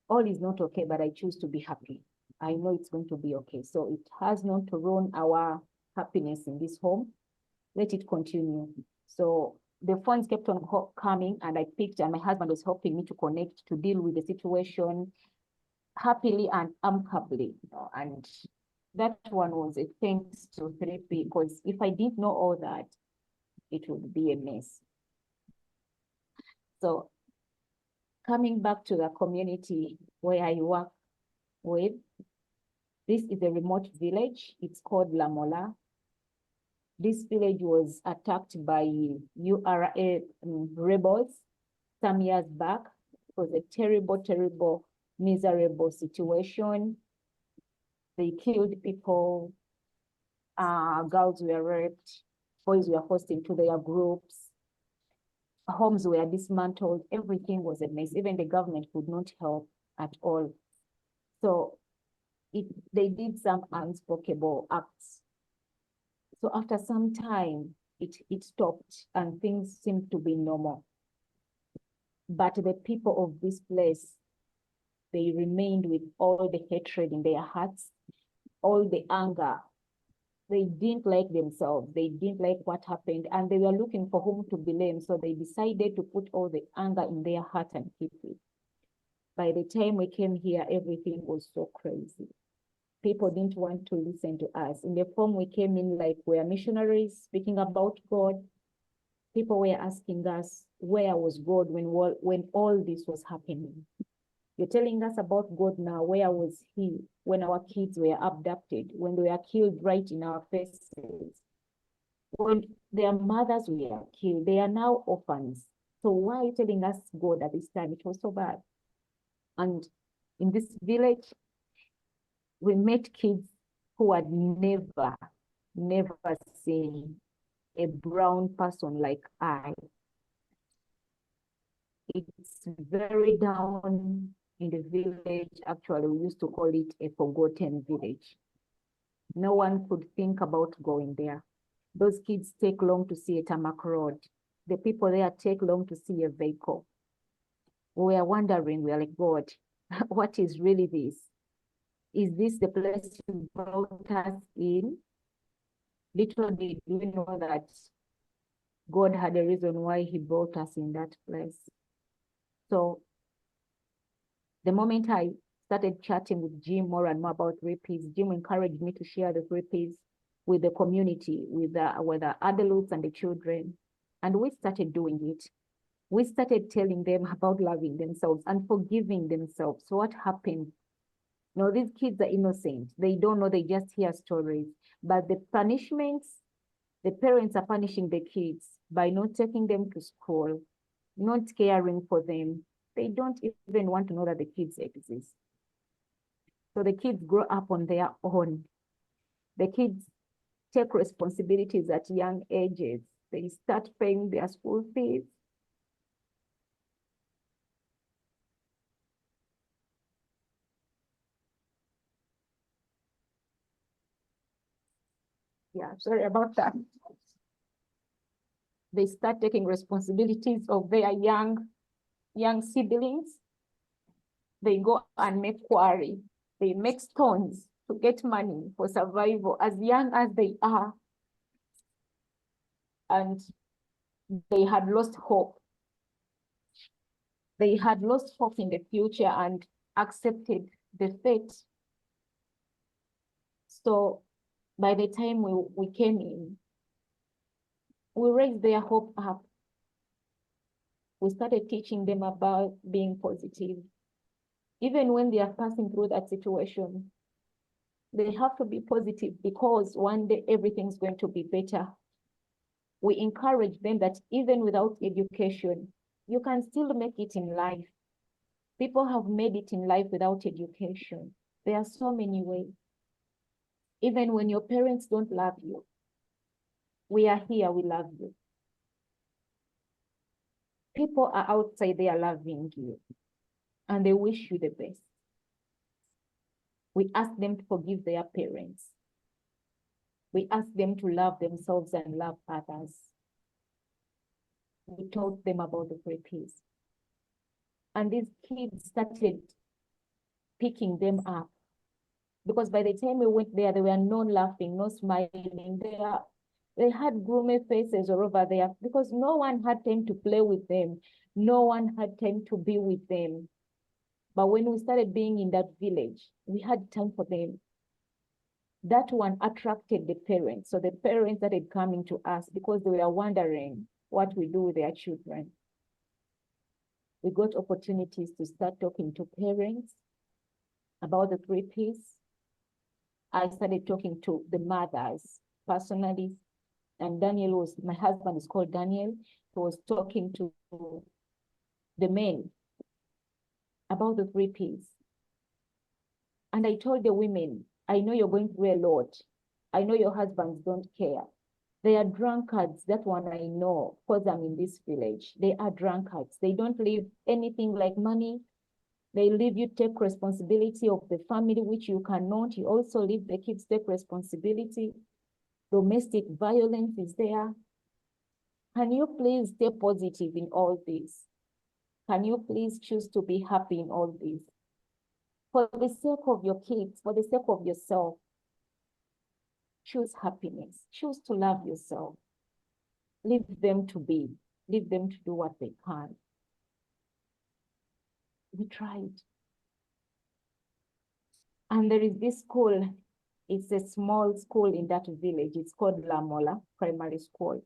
all is not okay, but I choose to be happy. I know it's going to be okay. So it has not to ruin our happiness in this home. Let it continue. So the phones kept on coming and I picked, and my husband was helping me to connect, to deal with the situation happily and amicably. And that one was a thanks to 3P, because if I didn't know all that, it would be a mess. So coming back to the community where I work with, this is a remote village. It's called Lamola. This village was attacked by URA rebels some years back. It was a terrible, terrible, miserable situation. They killed people. Girls were raped. Boys were forced into their groups. Homes were dismantled. Everything was a mess. Even the government could not help at all. So they did some unspeakable acts. So after some time, it stopped and things seemed to be normal. But the people of this place, they remained with all the hatred in their hearts, all the anger. They didn't like themselves. They didn't like what happened, and they were looking for whom to blame. So they decided to put all the anger in their heart and keep it. By the time we came here, everything was so crazy. people didn't want to listen to us. In the form we came in, like we are missionaries speaking about God. People were asking us, where was God when all this was happening? You're telling us about God now. Where was he when our kids were abducted, when they were killed right in our faces, when their mothers were killed? They are now orphans. So why are you telling us God at this time? It was so bad. And in this village, we met kids who had never seen a brown person like I. It's very down in the village. Actually, we used to call it a forgotten village. No one could think about going there. Those kids take long to see a tarmac road. The people there take long to see a vehicle. We are wondering, we are like, God, what is really this? Is this the place you brought us in? Little did we know that God had a reason why he brought us in that place. So the moment I started chatting with Jim more and more about 3Ps, Jim encouraged me to share the 3Ps with the community, with the adults and the children. And we started doing it. We started telling them about loving themselves and forgiving themselves. So what happened? No, these kids are innocent. They don't know, they just hear stories. But the punishments, the parents are punishing the kids by not taking them to school, not caring for them. They don't even want to know that the kids exist. So the kids grow up on their own. The kids take responsibilities at young ages. They start paying their school fees. Yeah, sorry about that. They start taking responsibilities of their young siblings. They go and make quarry. They make stones to get money for survival as young as they are. And they had lost hope. They had lost hope in the future and accepted the fate. So by the time we came in, we raised their hope up. We started teaching them about being positive. Even when they are passing through that situation, they have to be positive because one day everything's going to be better. We encourage them that even without education, you can still make it in life. People have made it in life without education. There are so many ways. Even when your parents don't love you, we are here, we love you. People are outside, they are loving you, and they wish you the best. We ask them to forgive their parents. We ask them to love themselves and love others. We taught them about the 3Ps. And these kids started picking them up. Because by the time we went there, they were no laughing, no smiling. They had gloomy faces all over there because no one had time to play with them. No one had time to be with them. But when we started being in that village, we had time for them. That one attracted the parents. So the parents started coming to us because they were wondering what we do with their children. We got opportunities to start talking to parents about the 3Ps. I started talking to the mothers personally. And my husband is called Daniel, who was talking to the men about the 3Ps. And I told the women, I know you're going through a lot. I know your husbands don't care. They are drunkards. That one I know, because I'm in this village. They are drunkards. They don't leave anything like money. They leave you take responsibility of the family, which you cannot. You also leave the kids take responsibility. Domestic violence is there. Can you please stay positive in all this? Can you please choose to be happy in all this? For the sake of your kids, for the sake of yourself, choose happiness. Choose to love yourself. Leave them to be. Leave them to do what they can. We tried. And there is this school. It's a small school in that village. It's called Lamola Primary School.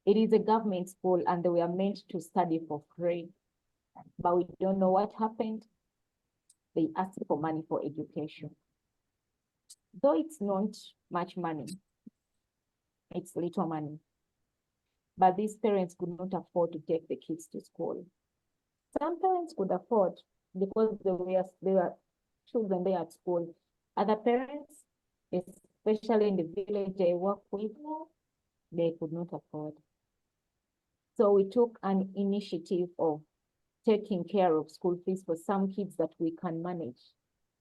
It is a government school and they were meant to study for free. But we don't know what happened. They asked for money for education. Though it's not much money, it's little money. But these parents could not afford to take the kids to school. Some parents could afford because they were children there at school. Other parents, especially in the village I work with, they could not afford. So we took an initiative of taking care of school fees for some kids that we can manage.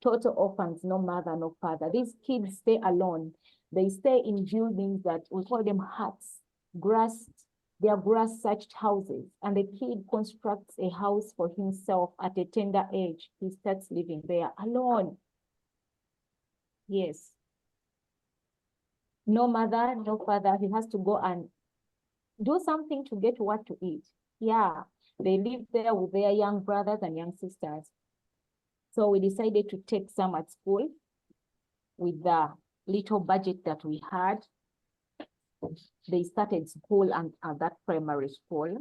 Total orphans, no mother, no father. These kids stay alone. They stay in buildings that we call them huts, they are grass-thatched houses. And the kid constructs a house for himself at a tender age. He starts living there alone. Yes. No mother, no father. He has to go and do something to get what to eat. Yeah, they live there with their young brothers and young sisters. So we decided to take some at school with the little budget that we had. They started school and at that primary school,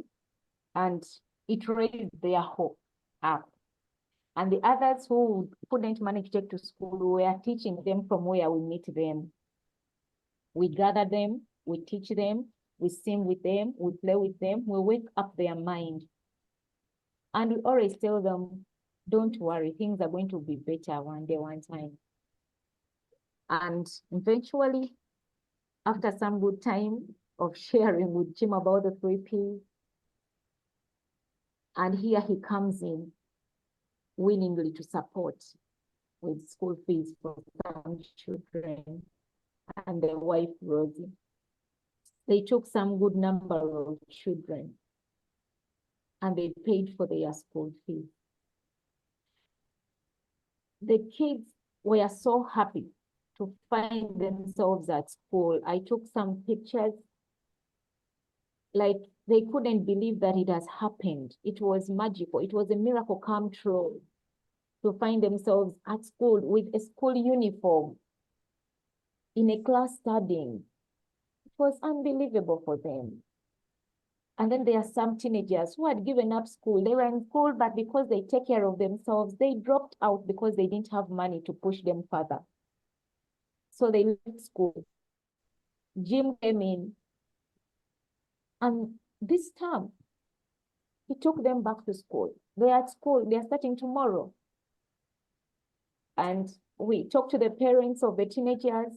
and it raised their hope up. And the others who couldn't manage to take to school, we were teaching them from where we meet them. We gather them, we teach them, we sing with them, we play with them, we wake up their mind. And we always tell them, don't worry, things are going to be better one day, one time. And eventually, after some good time of sharing with Jim about the 3P, and here he comes in willingly to support with school fees for some children and their wife, Rosie. They took some good number of children and they paid for their school fees. The kids were so happy to find themselves at school. I took some pictures, like they couldn't believe that it has happened. It was magical. It was a miracle come true to find themselves at school with a school uniform, in a class studying. It was unbelievable for them. And then there are some teenagers who had given up school. They were in school, but because they take care of themselves, they dropped out because they didn't have money to push them further. So they left school. Jim came in, and this term, he took them back to school. They're at school, they're starting tomorrow. And we talked to the parents of the teenagers.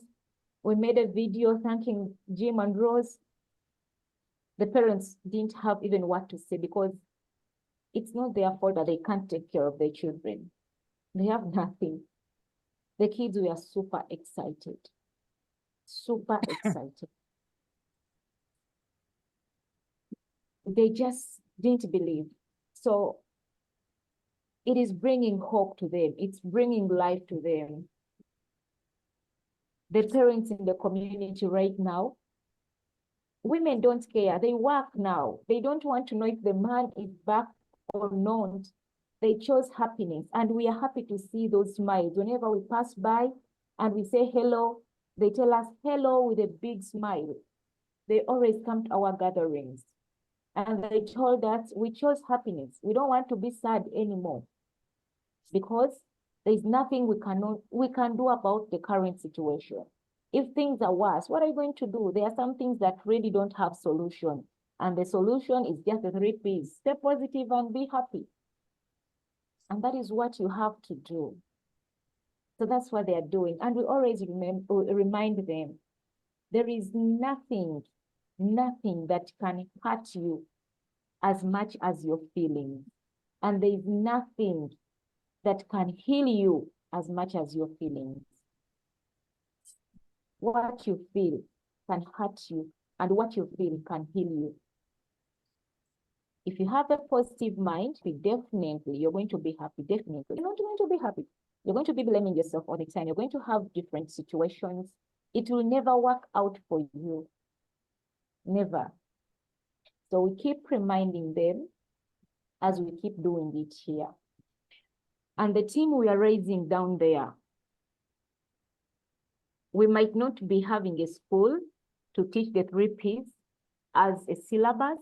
We made a video thanking Jim and Rose. The parents didn't have even what to say because it's not their fault that they can't take care of their children. They have nothing. The kids were super excited. Super excited. They just didn't believe. So it is bringing hope to them. It's bringing life to them. The parents in the community right now, women don't care. They work now. They don't want to know if the man is back or not. They chose happiness, and we are happy to see those smiles. Whenever we pass by and we say hello, they tell us hello with a big smile. They always come to our gatherings. And they told us we chose happiness. We don't want to be sad anymore because there's nothing we can do about the current situation. If things are worse, what are you going to do? There are some things that really don't have solution. And the solution is just the 3 Ps. Stay positive and be happy. And that is what you have to do. So that's what they are doing. And we always remind them, there is nothing that can hurt you as much as your feelings. And there is nothing that can heal you as much as your feelings. What you feel can hurt you, and what you feel can heal you. If you have a positive mind, definitely you're going to be happy. Definitely. You're not going to be happy. You're going to be blaming yourself all the time. You're going to have different situations. It will never work out for you. Never. So we keep reminding them as we keep doing it here. And the team we are raising down there, we might not be having a school to teach the 3 Ps as a syllabus,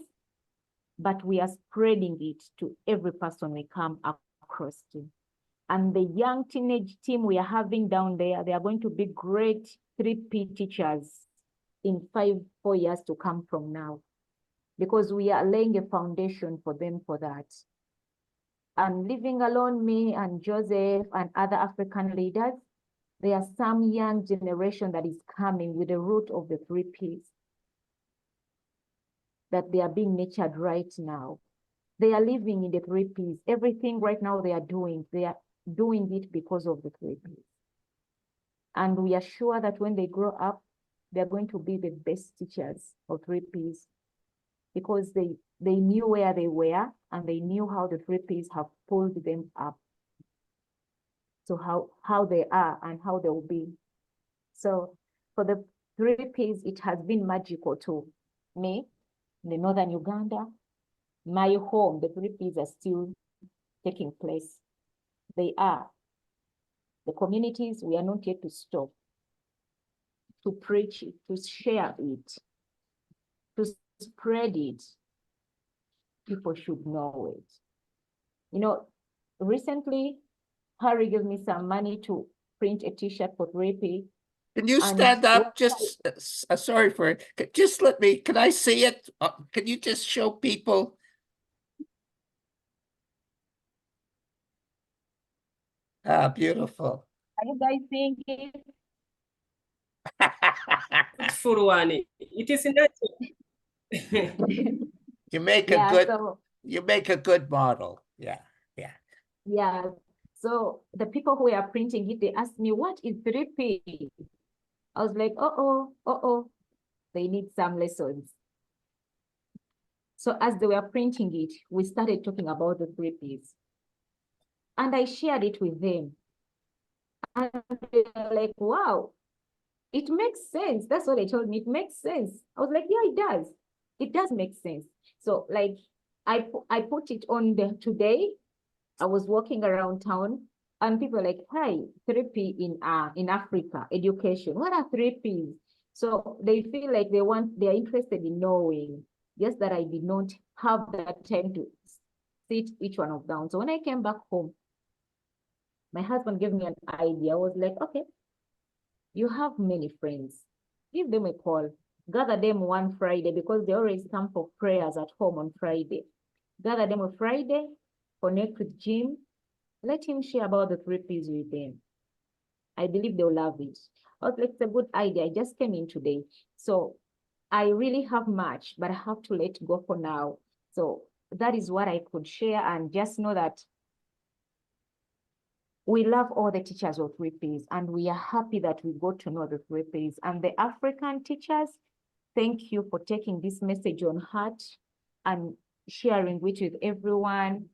but we are spreading it to every person we come across to. And the young teenage team we are having down there, they are going to be great 3P teachers in 4 years to come from now, because we are laying a foundation for them for that. And leaving alone me and Joseph and other African leaders, there are some young generation that is coming with the root of the 3 Ps that they are being nurtured right now. They are living in the 3 Ps. Everything right now they are doing it because of the 3 Ps. And we are sure that when they grow up, they're going to be the best teachers of 3 Ps, because they knew where they were and they knew how the 3 Ps have pulled them up. So how they are and how they will be. So for the 3 Ps, it has been magical to me, the Northern Uganda, my home. The 3 Ps are still taking place. They are. The communities, we are not yet to stop, to preach it, to share it, to spread it. People should know it. You know, recently, Harry gave me some money to print a t-shirt for 3P. Can you stand up? Just, sorry for it. Just can I see it? Can you just show people? Ah, beautiful. Are you guys seeing it? Beautiful one. It is natural. You make a good model. Yeah. Yeah. So the people who are printing it, they asked me, what is 3P? I was like, they need some lessons. So as they were printing it, we started talking about the 3Ps. And I shared it with them. And they were like, wow, it makes sense. That's what they told me. It makes sense. I was like, yeah, it does. It does make sense. So like, I put it on today. I was walking around town and people were like, hey, 3P in Africa, education. What are 3Ps? So they feel like they're interested in knowing, just that I did not have that time to sit each one of them. So when I came back home, my husband gave me an idea. I was like, okay, you have many friends. Give them a call. Gather them one Friday, because they always come for prayers at home on Friday. Gather them on Friday, connect with Jim, let him share about the 3Ps with them. I believe they'll love it. I was like, it's a good idea. I just came in today. So I really have much, but I have to let go for now. So that is what I could share, and just know that we love all the teachers of 3Ps, and we are happy that we got to know the 3Ps. And the African teachers, thank you for taking this message on heart and sharing it with everyone.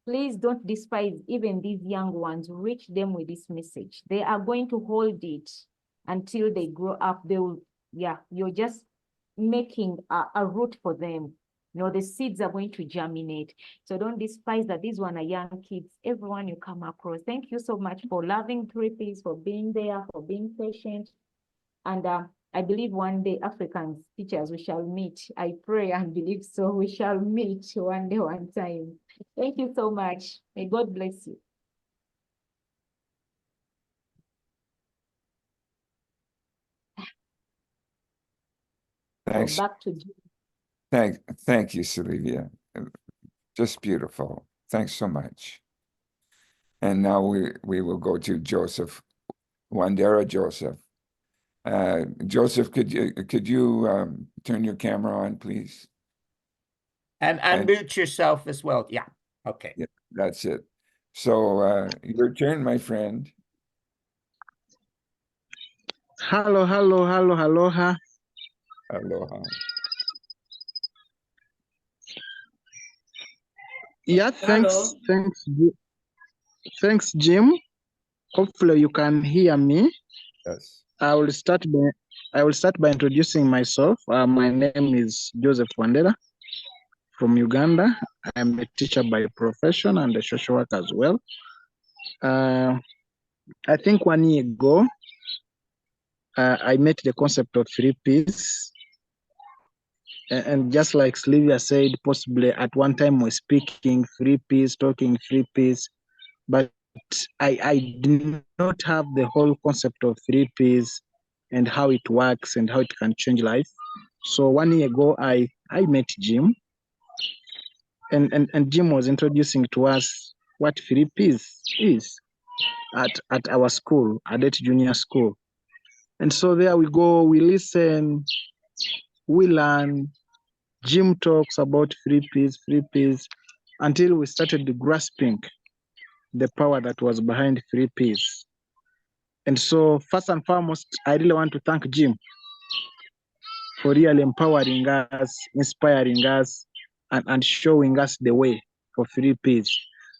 Please don't despise even these young ones. Reach them with this message. They are going to hold it until they grow up. They will, you're just making a root for them. You know, the seeds are going to germinate. So don't despise that these one are young kids. Everyone you come across. Thank you so much for loving 3Ps, for being there, for being patient. And I believe one day African teachers, we shall meet. I pray and believe so. We shall meet one day, one time. Thank you so much. May God bless you. Thanks. So back to you. Thank you, Sylivia. Just beautiful. Thanks so much. And now we will go to Joseph, Wandera Joseph. Joseph, could you turn your camera on, please? And unmute yourself as well. Yeah. Okay. Yeah, that's it. So your turn, my friend. Hello. Aloha. Yeah, Hello. thanks, Jim. Hopefully you can hear me. Yes. I will start by introducing myself. My name is Joseph Wandera from Uganda. I'm a teacher by profession and a social worker as well. I think 1 year ago, I met the concept of 3Ps. And just like Sylvia said, possibly at one time we're speaking 3Ps, talking 3Ps, but I did not have the whole concept of 3Ps and how it works and how it can change life. So 1 year ago, I met Jim, and Jim was introducing to us what 3Ps is at our school, Adet Junior School. And so there we go, we listen, we learn. Jim talks about 3Ps, until we started grasping the power that was behind 3Ps. And so first and foremost, I really want to thank Jim for really empowering us, inspiring us, and showing us the way for 3Ps.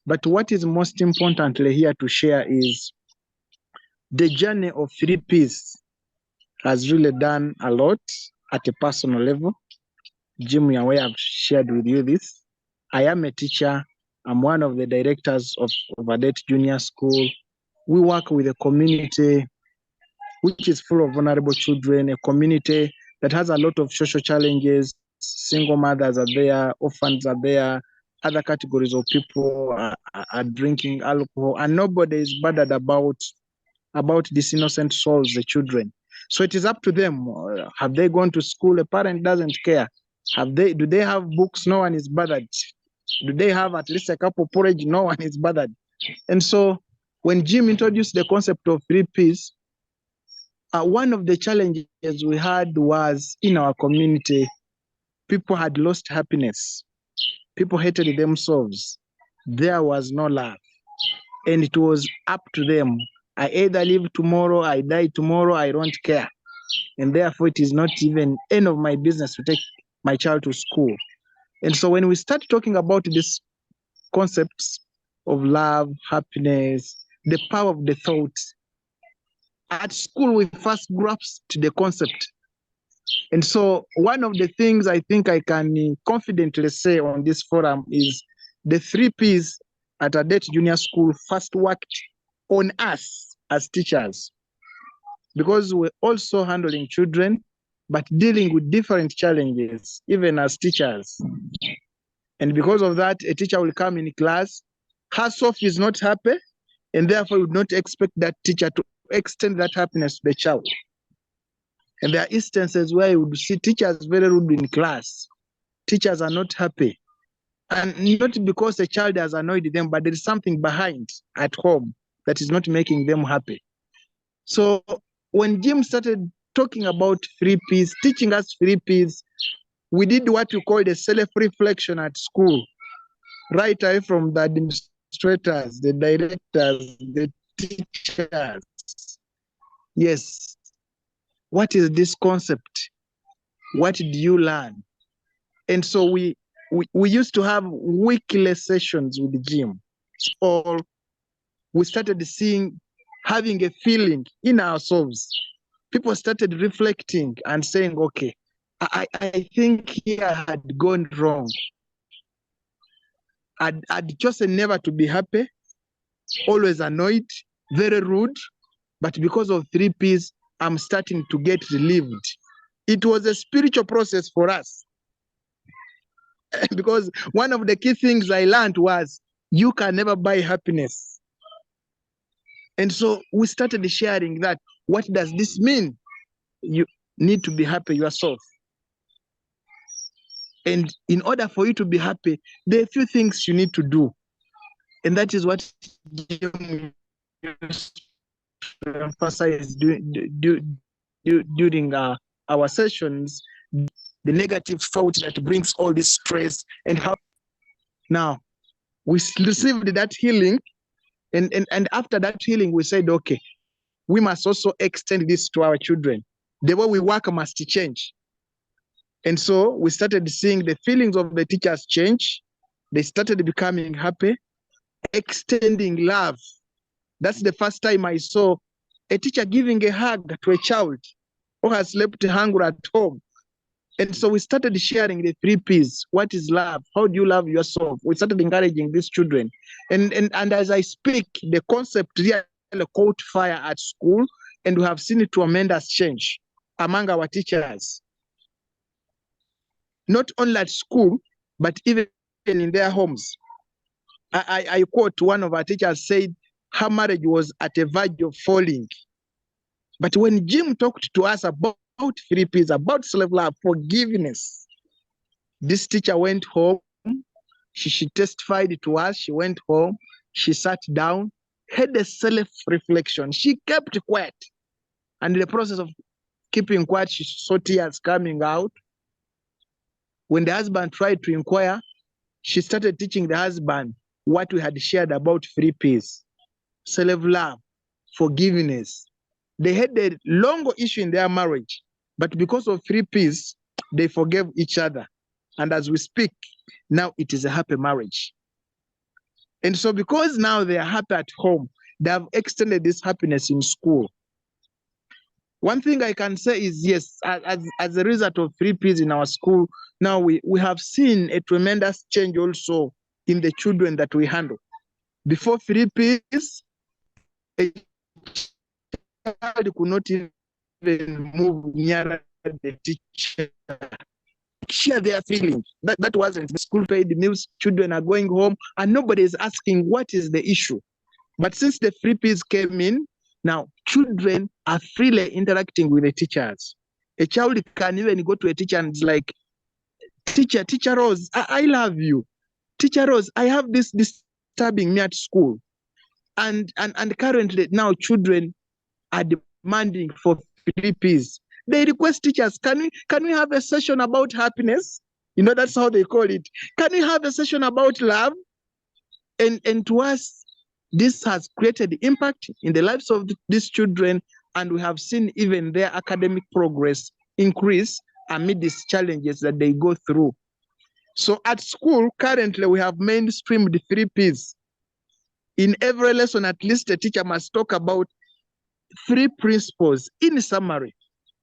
But what is most importantly here to share is the journey of 3Ps has really done a lot at a personal level. Jim, you're aware I've shared with you this. I am a teacher. I'm one of the directors of Adet Junior School. We work with a community which is full of vulnerable children, a community that has a lot of social challenges. Single mothers are there, orphans are there, other categories of people are drinking alcohol, and nobody is bothered about these innocent souls, the children. So it is up to them. Have they gone to school? A parent doesn't care. Do they have books? No one is bothered. Do they have at least a cup of porridge? No one is bothered. And so when Jim introduced the concept of 3Ps, one of the challenges we had was in our community, people had lost happiness. People hated themselves. There was no love. And it was up to them. I either live tomorrow, I die tomorrow, I don't care. And therefore, it is not even any of my business to take my child to school. And so when we start talking about these concepts of love, happiness, the power of the thought, at school, we first grasped the concept. And so one of the things I think I can confidently say on this forum is the 3Ps at Adet Junior School first worked on us as teachers, because we're also handling children, but dealing with different challenges, even as teachers. And because of that, a teacher will come in class, herself is not happy, and therefore you would not expect that teacher to extend that happiness to the child. And there are instances where you would see teachers very rude in class. Teachers are not happy. And not because the child has annoyed them, but there is something behind at home that is not making them happy. So when Jim started talking about 3Ps, teaching us 3Ps, we did what we call the self-reflection at school, right away from the administrators, the directors, the teachers. Yes. What is this concept? What did you learn? And so we used to have weekly sessions with Jim. So we started having a feeling in ourselves. People started reflecting and saying, okay, I think here I had gone wrong. I'd chosen never to be happy, always annoyed, very rude, but because of 3Ps, I'm starting to get relieved. It was a spiritual process for us. Because one of the key things I learned was you can never buy happiness. And so we started sharing that. What does this mean? You need to be happy yourself. And in order for you to be happy, there are a few things you need to do. And that is what Jim emphasized during our sessions, the negative thought that brings all this stress and how. Now, we received that healing, and after that healing, we said, okay, we must also extend this to our children. The way we work must change. And so we started seeing the feelings of the teachers change. They started becoming happy, extending love. That's the first time I saw a teacher giving a hug to a child who has slept hungry at home. And so we started sharing the 3 Ps. What is love? How do you love yourself? We started encouraging these children. And as I speak, the concept really caught fire at school, and we have seen a tremendous change among our teachers. Not only at school, but even in their homes. I quote one of our teachers said her marriage was at a verge of falling. But when Jim talked to us about 3 Ps, about self-love, forgiveness, this teacher went home. She testified to us. She went home. She sat down, had a self-reflection. She kept quiet. And in the process of keeping quiet, she saw tears coming out. When the husband tried to inquire, she started teaching the husband what we had shared about 3 Ps: self-love, forgiveness. They had a long issue in their marriage, but because of 3 Ps, they forgave each other. And as we speak, now it is a happy marriage. And so because now they are happy at home, they have extended this happiness in school. One thing I can say is, yes, as a result of 3 Ps in our school, now we have seen a tremendous change also in the children that we handle. Before 3 Ps, a child could not even move near the teacher. Share their feelings. That wasn't the school paid meals. Children are going home and nobody is asking what is the issue. But since the 3 Ps came in, now children are freely interacting with the teachers. A child can even go to a teacher and it's like, Teacher Rose, I love you. Teacher Rose, I have this disturbing me at school. And currently now children are demanding for 3 Ps. They request teachers, can we have a session about happiness? You know, that's how they call it. Can we have a session about love? And to us, this has created impact in the lives of these children, and we have seen even their academic progress increase amid these challenges that they go through. So at school, currently, we have mainstreamed 3 Ps. In every lesson, at least a teacher must talk about 3 principles. In summary,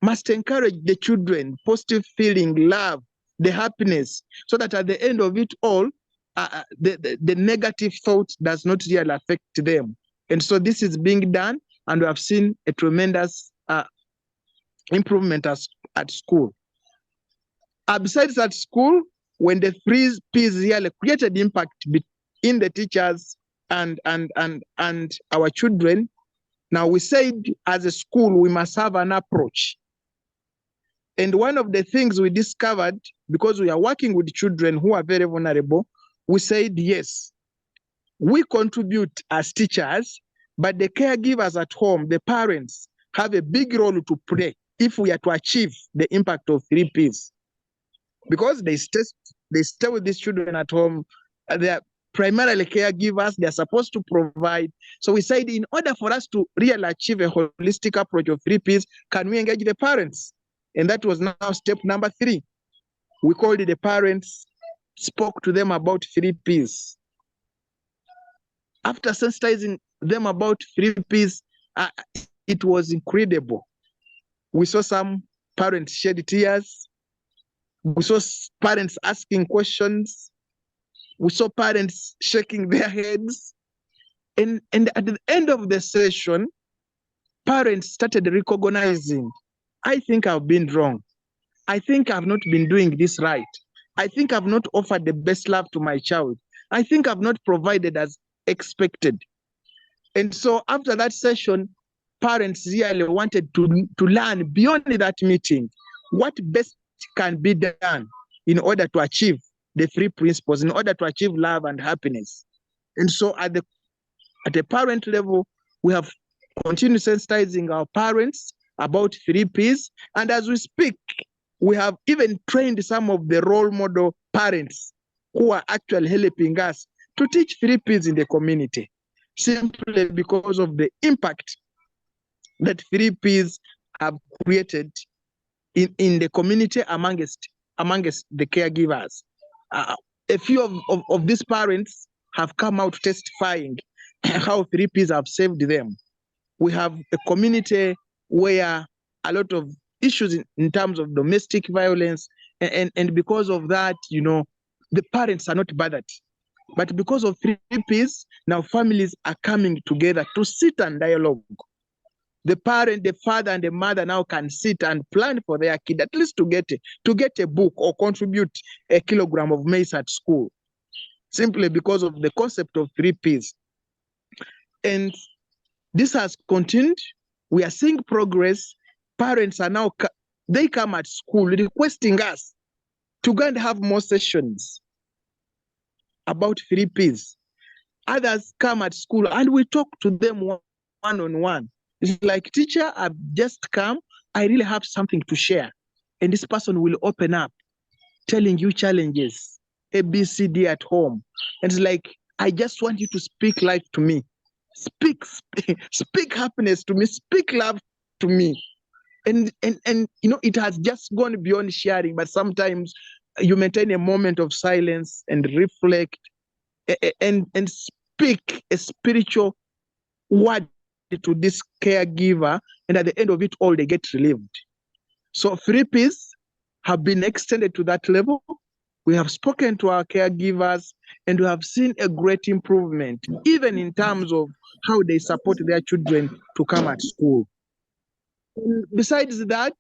must encourage the children, positive feeling, love, the happiness, so that at the end of it all, the negative thought does not really affect them. And so this is being done, and we have seen a tremendous improvement at school. Besides at school, when the 3 Ps really created impact in the teachers and our children, now we said as a school, we must have an approach. And one of the things we discovered, because we are working with children who are very vulnerable, we said, yes, we contribute as teachers, but the caregivers at home, the parents, have a big role to play if we are to achieve the impact of 3 Ps. Because they stay with these children at home, they are primarily caregivers, they are supposed to provide. So we said, in order for us to really achieve a holistic approach of 3 Ps, can we engage the parents? And that was now step number 3. We called the parents, spoke to them about 3 Ps. After sensitizing them about 3 Ps, it was incredible. We saw some parents shed tears. We saw parents asking questions. We saw parents shaking their heads. And at the end of the session, parents started recognizing, I think I've been wrong. I think I've not been doing this right. I think I've not offered the best love to my child. I think I've not provided as expected. And so after that session, parents really wanted to learn beyond that meeting what best can be done in order to achieve the 3 principles, in order to achieve love and happiness. And so at the parent level, we have continued sensitizing our parents about 3 Ps. And as we speak, we have even trained some of the role model parents who are actually helping us to teach 3 Ps in the community, simply because of the impact that 3 Ps have created in the community amongst the caregivers. A few of these parents have come out testifying how 3 Ps have saved them. We have a community where a lot of issues in terms of domestic violence And because of that, you know, the parents are not bothered. But because of 3Ps, now families are coming together to sit and dialogue. The parent, the father and the mother now can sit and plan for their kid, at least to get a book or contribute a kilogram of maize at school, simply because of the concept of 3Ps. And this has continued. We are seeing progress. Parents are now, they come at school requesting us to go and have more sessions about 3Ps. Others come at school and we talk to them one-on-one. It's like, teacher, I've just come. I really have something to share. And this person will open up, telling you challenges, A, B, C, D at home. And it's like, I just want you to speak life to me. Speak happiness to me. Speak love to me. And you know, it has just gone beyond sharing, but sometimes you maintain a moment of silence and reflect and speak a spiritual word to this caregiver, and at the end of it all, they get relieved. So 3Ps have been extended to that level. We have spoken to our caregivers, and we have seen a great improvement, even in terms of how they support their children to come at school. And besides that,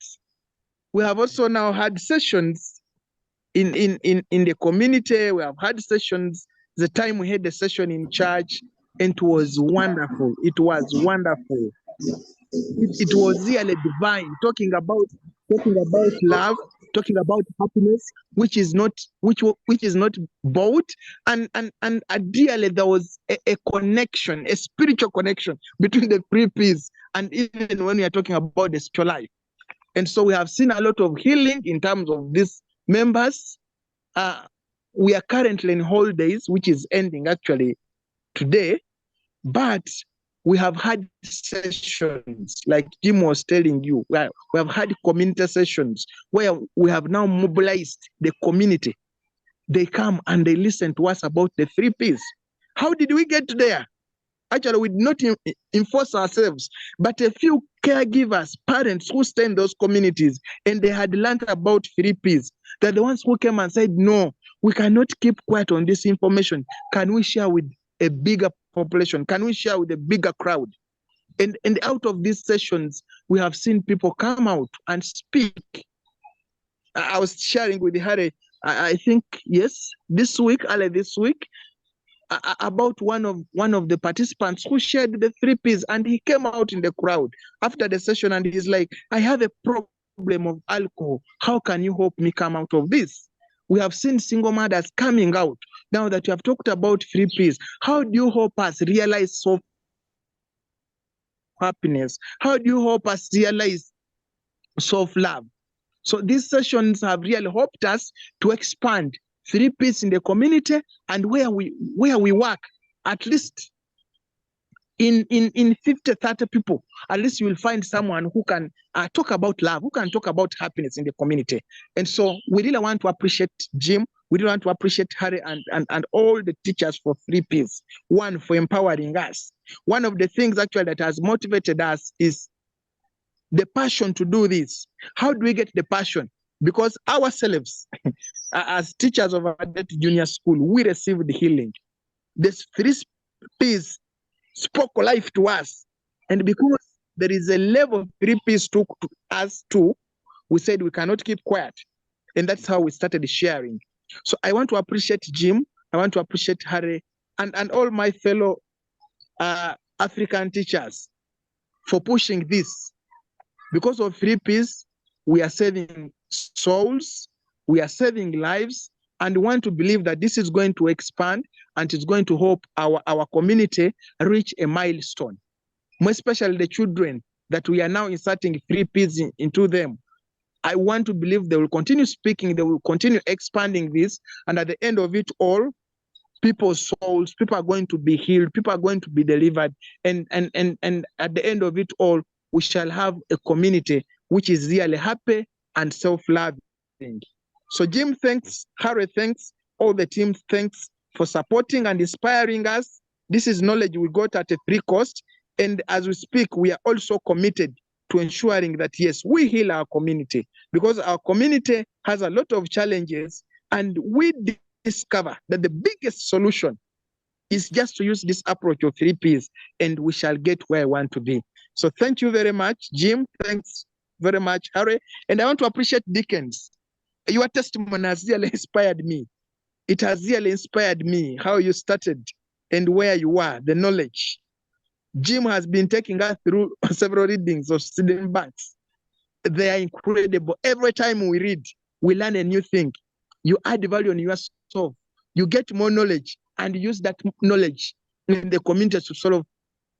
we have also now had sessions in the community. We have had sessions. The time we had the session in church, and it was wonderful. It was wonderful. It was really divine, talking about love, talking about happiness, which is not bought, and ideally there was a connection, a spiritual connection between the 3Ps, and even when we are talking about the spiritual life. And so we have seen a lot of healing in terms of these members. We are currently in holidays, which is ending actually today, but we have had sessions, like Jim was telling you, we have had community sessions where we have now mobilized the community. They come and they listen to us about the 3Ps. How did we get there? Actually, we did not enforce ourselves, but a few caregivers, parents who stay in those communities, and they had learned about 3Ps. They're the ones who came and said, no, we cannot keep quiet on this information. Can we share with a bigger population? Can we share with a bigger crowd? And out of these sessions, we have seen people come out and speak. I was sharing with Harry, I think, yes, early this week, about one of the participants who shared the 3Ps, and he came out in the crowd after the session, and he's like, I have a problem of alcohol. How can you help me come out of this? We have seen single mothers coming out. Now that you have talked about 3Ps, how do you help us realize soft happiness? How do you help us realize soft love? So these sessions have really helped us to expand 3Ps in the community, and where we work, at least in 50, 30 people, at least you will find someone who can talk about love, who can talk about happiness in the community. And so we really want to appreciate Jim. We really want to appreciate Harry and all the teachers for 3Ps. One, for empowering us. One of the things actually that has motivated us is the passion to do this. How do we get the passion? Because ourselves, as teachers of Adult Junior School, we received healing. This 3Ps spoke life to us. And because there is a level 3Ps to us too, we said we cannot keep quiet. And that's how we started sharing. So I want to appreciate Jim. I want to appreciate Harry and all my fellow African teachers for pushing this. Because of 3Ps, we are saving souls, we are saving lives, and we want to believe that this is going to expand, and it's going to help our community reach a milestone. More especially the children that we are now inserting 3Ps into them. I want to believe they will continue speaking, they will continue expanding this, and at the end of it all, people's souls, people are going to be healed, people are going to be delivered, and at the end of it all, we shall have a community which is really happy and self-loving. So Jim, thanks. Harry, thanks. All the team, thanks for supporting and inspiring us. This is knowledge we got at a free cost. And as we speak, we are also committed to ensuring that, yes, we heal our community, because our community has a lot of challenges, and we discover that the biggest solution is just to use this approach of 3 Ps, and we shall get where I want to be. So thank you very much, Jim. Thanks very much, Harry. And I want to appreciate Dickens. Your testimony has really inspired me. It has really inspired me how you started and where you are, the knowledge. Jim has been taking us through several readings of student banks. They are incredible. Every time we read, we learn a new thing. You add value on yourself. You get more knowledge and use that knowledge in the community to solve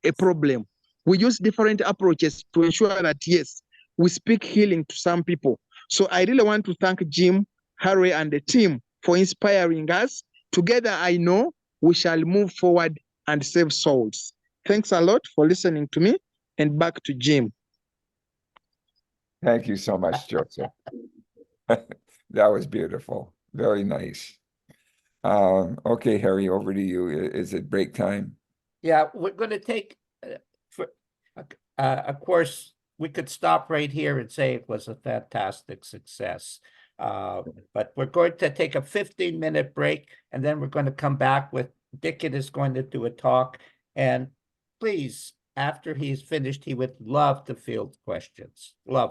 a problem. We use different approaches to ensure that, yes, we speak healing to some people. So I really want to thank Jim, Harry, and the team for inspiring us. Together, I know we shall move forward and save souls. Thanks a lot for listening to me, and back to Jim. Thank you so much, Joseph. That was beautiful. Very nice. Okay, Harry, over to you. Is it break time? Yeah, we're going to take, of course, we could stop right here and say it was a fantastic success. But we're going to take a 15-minute break, and then we're going to come back with Dicken is going to do a talk. And please, after he's finished, he would love to field questions. Love.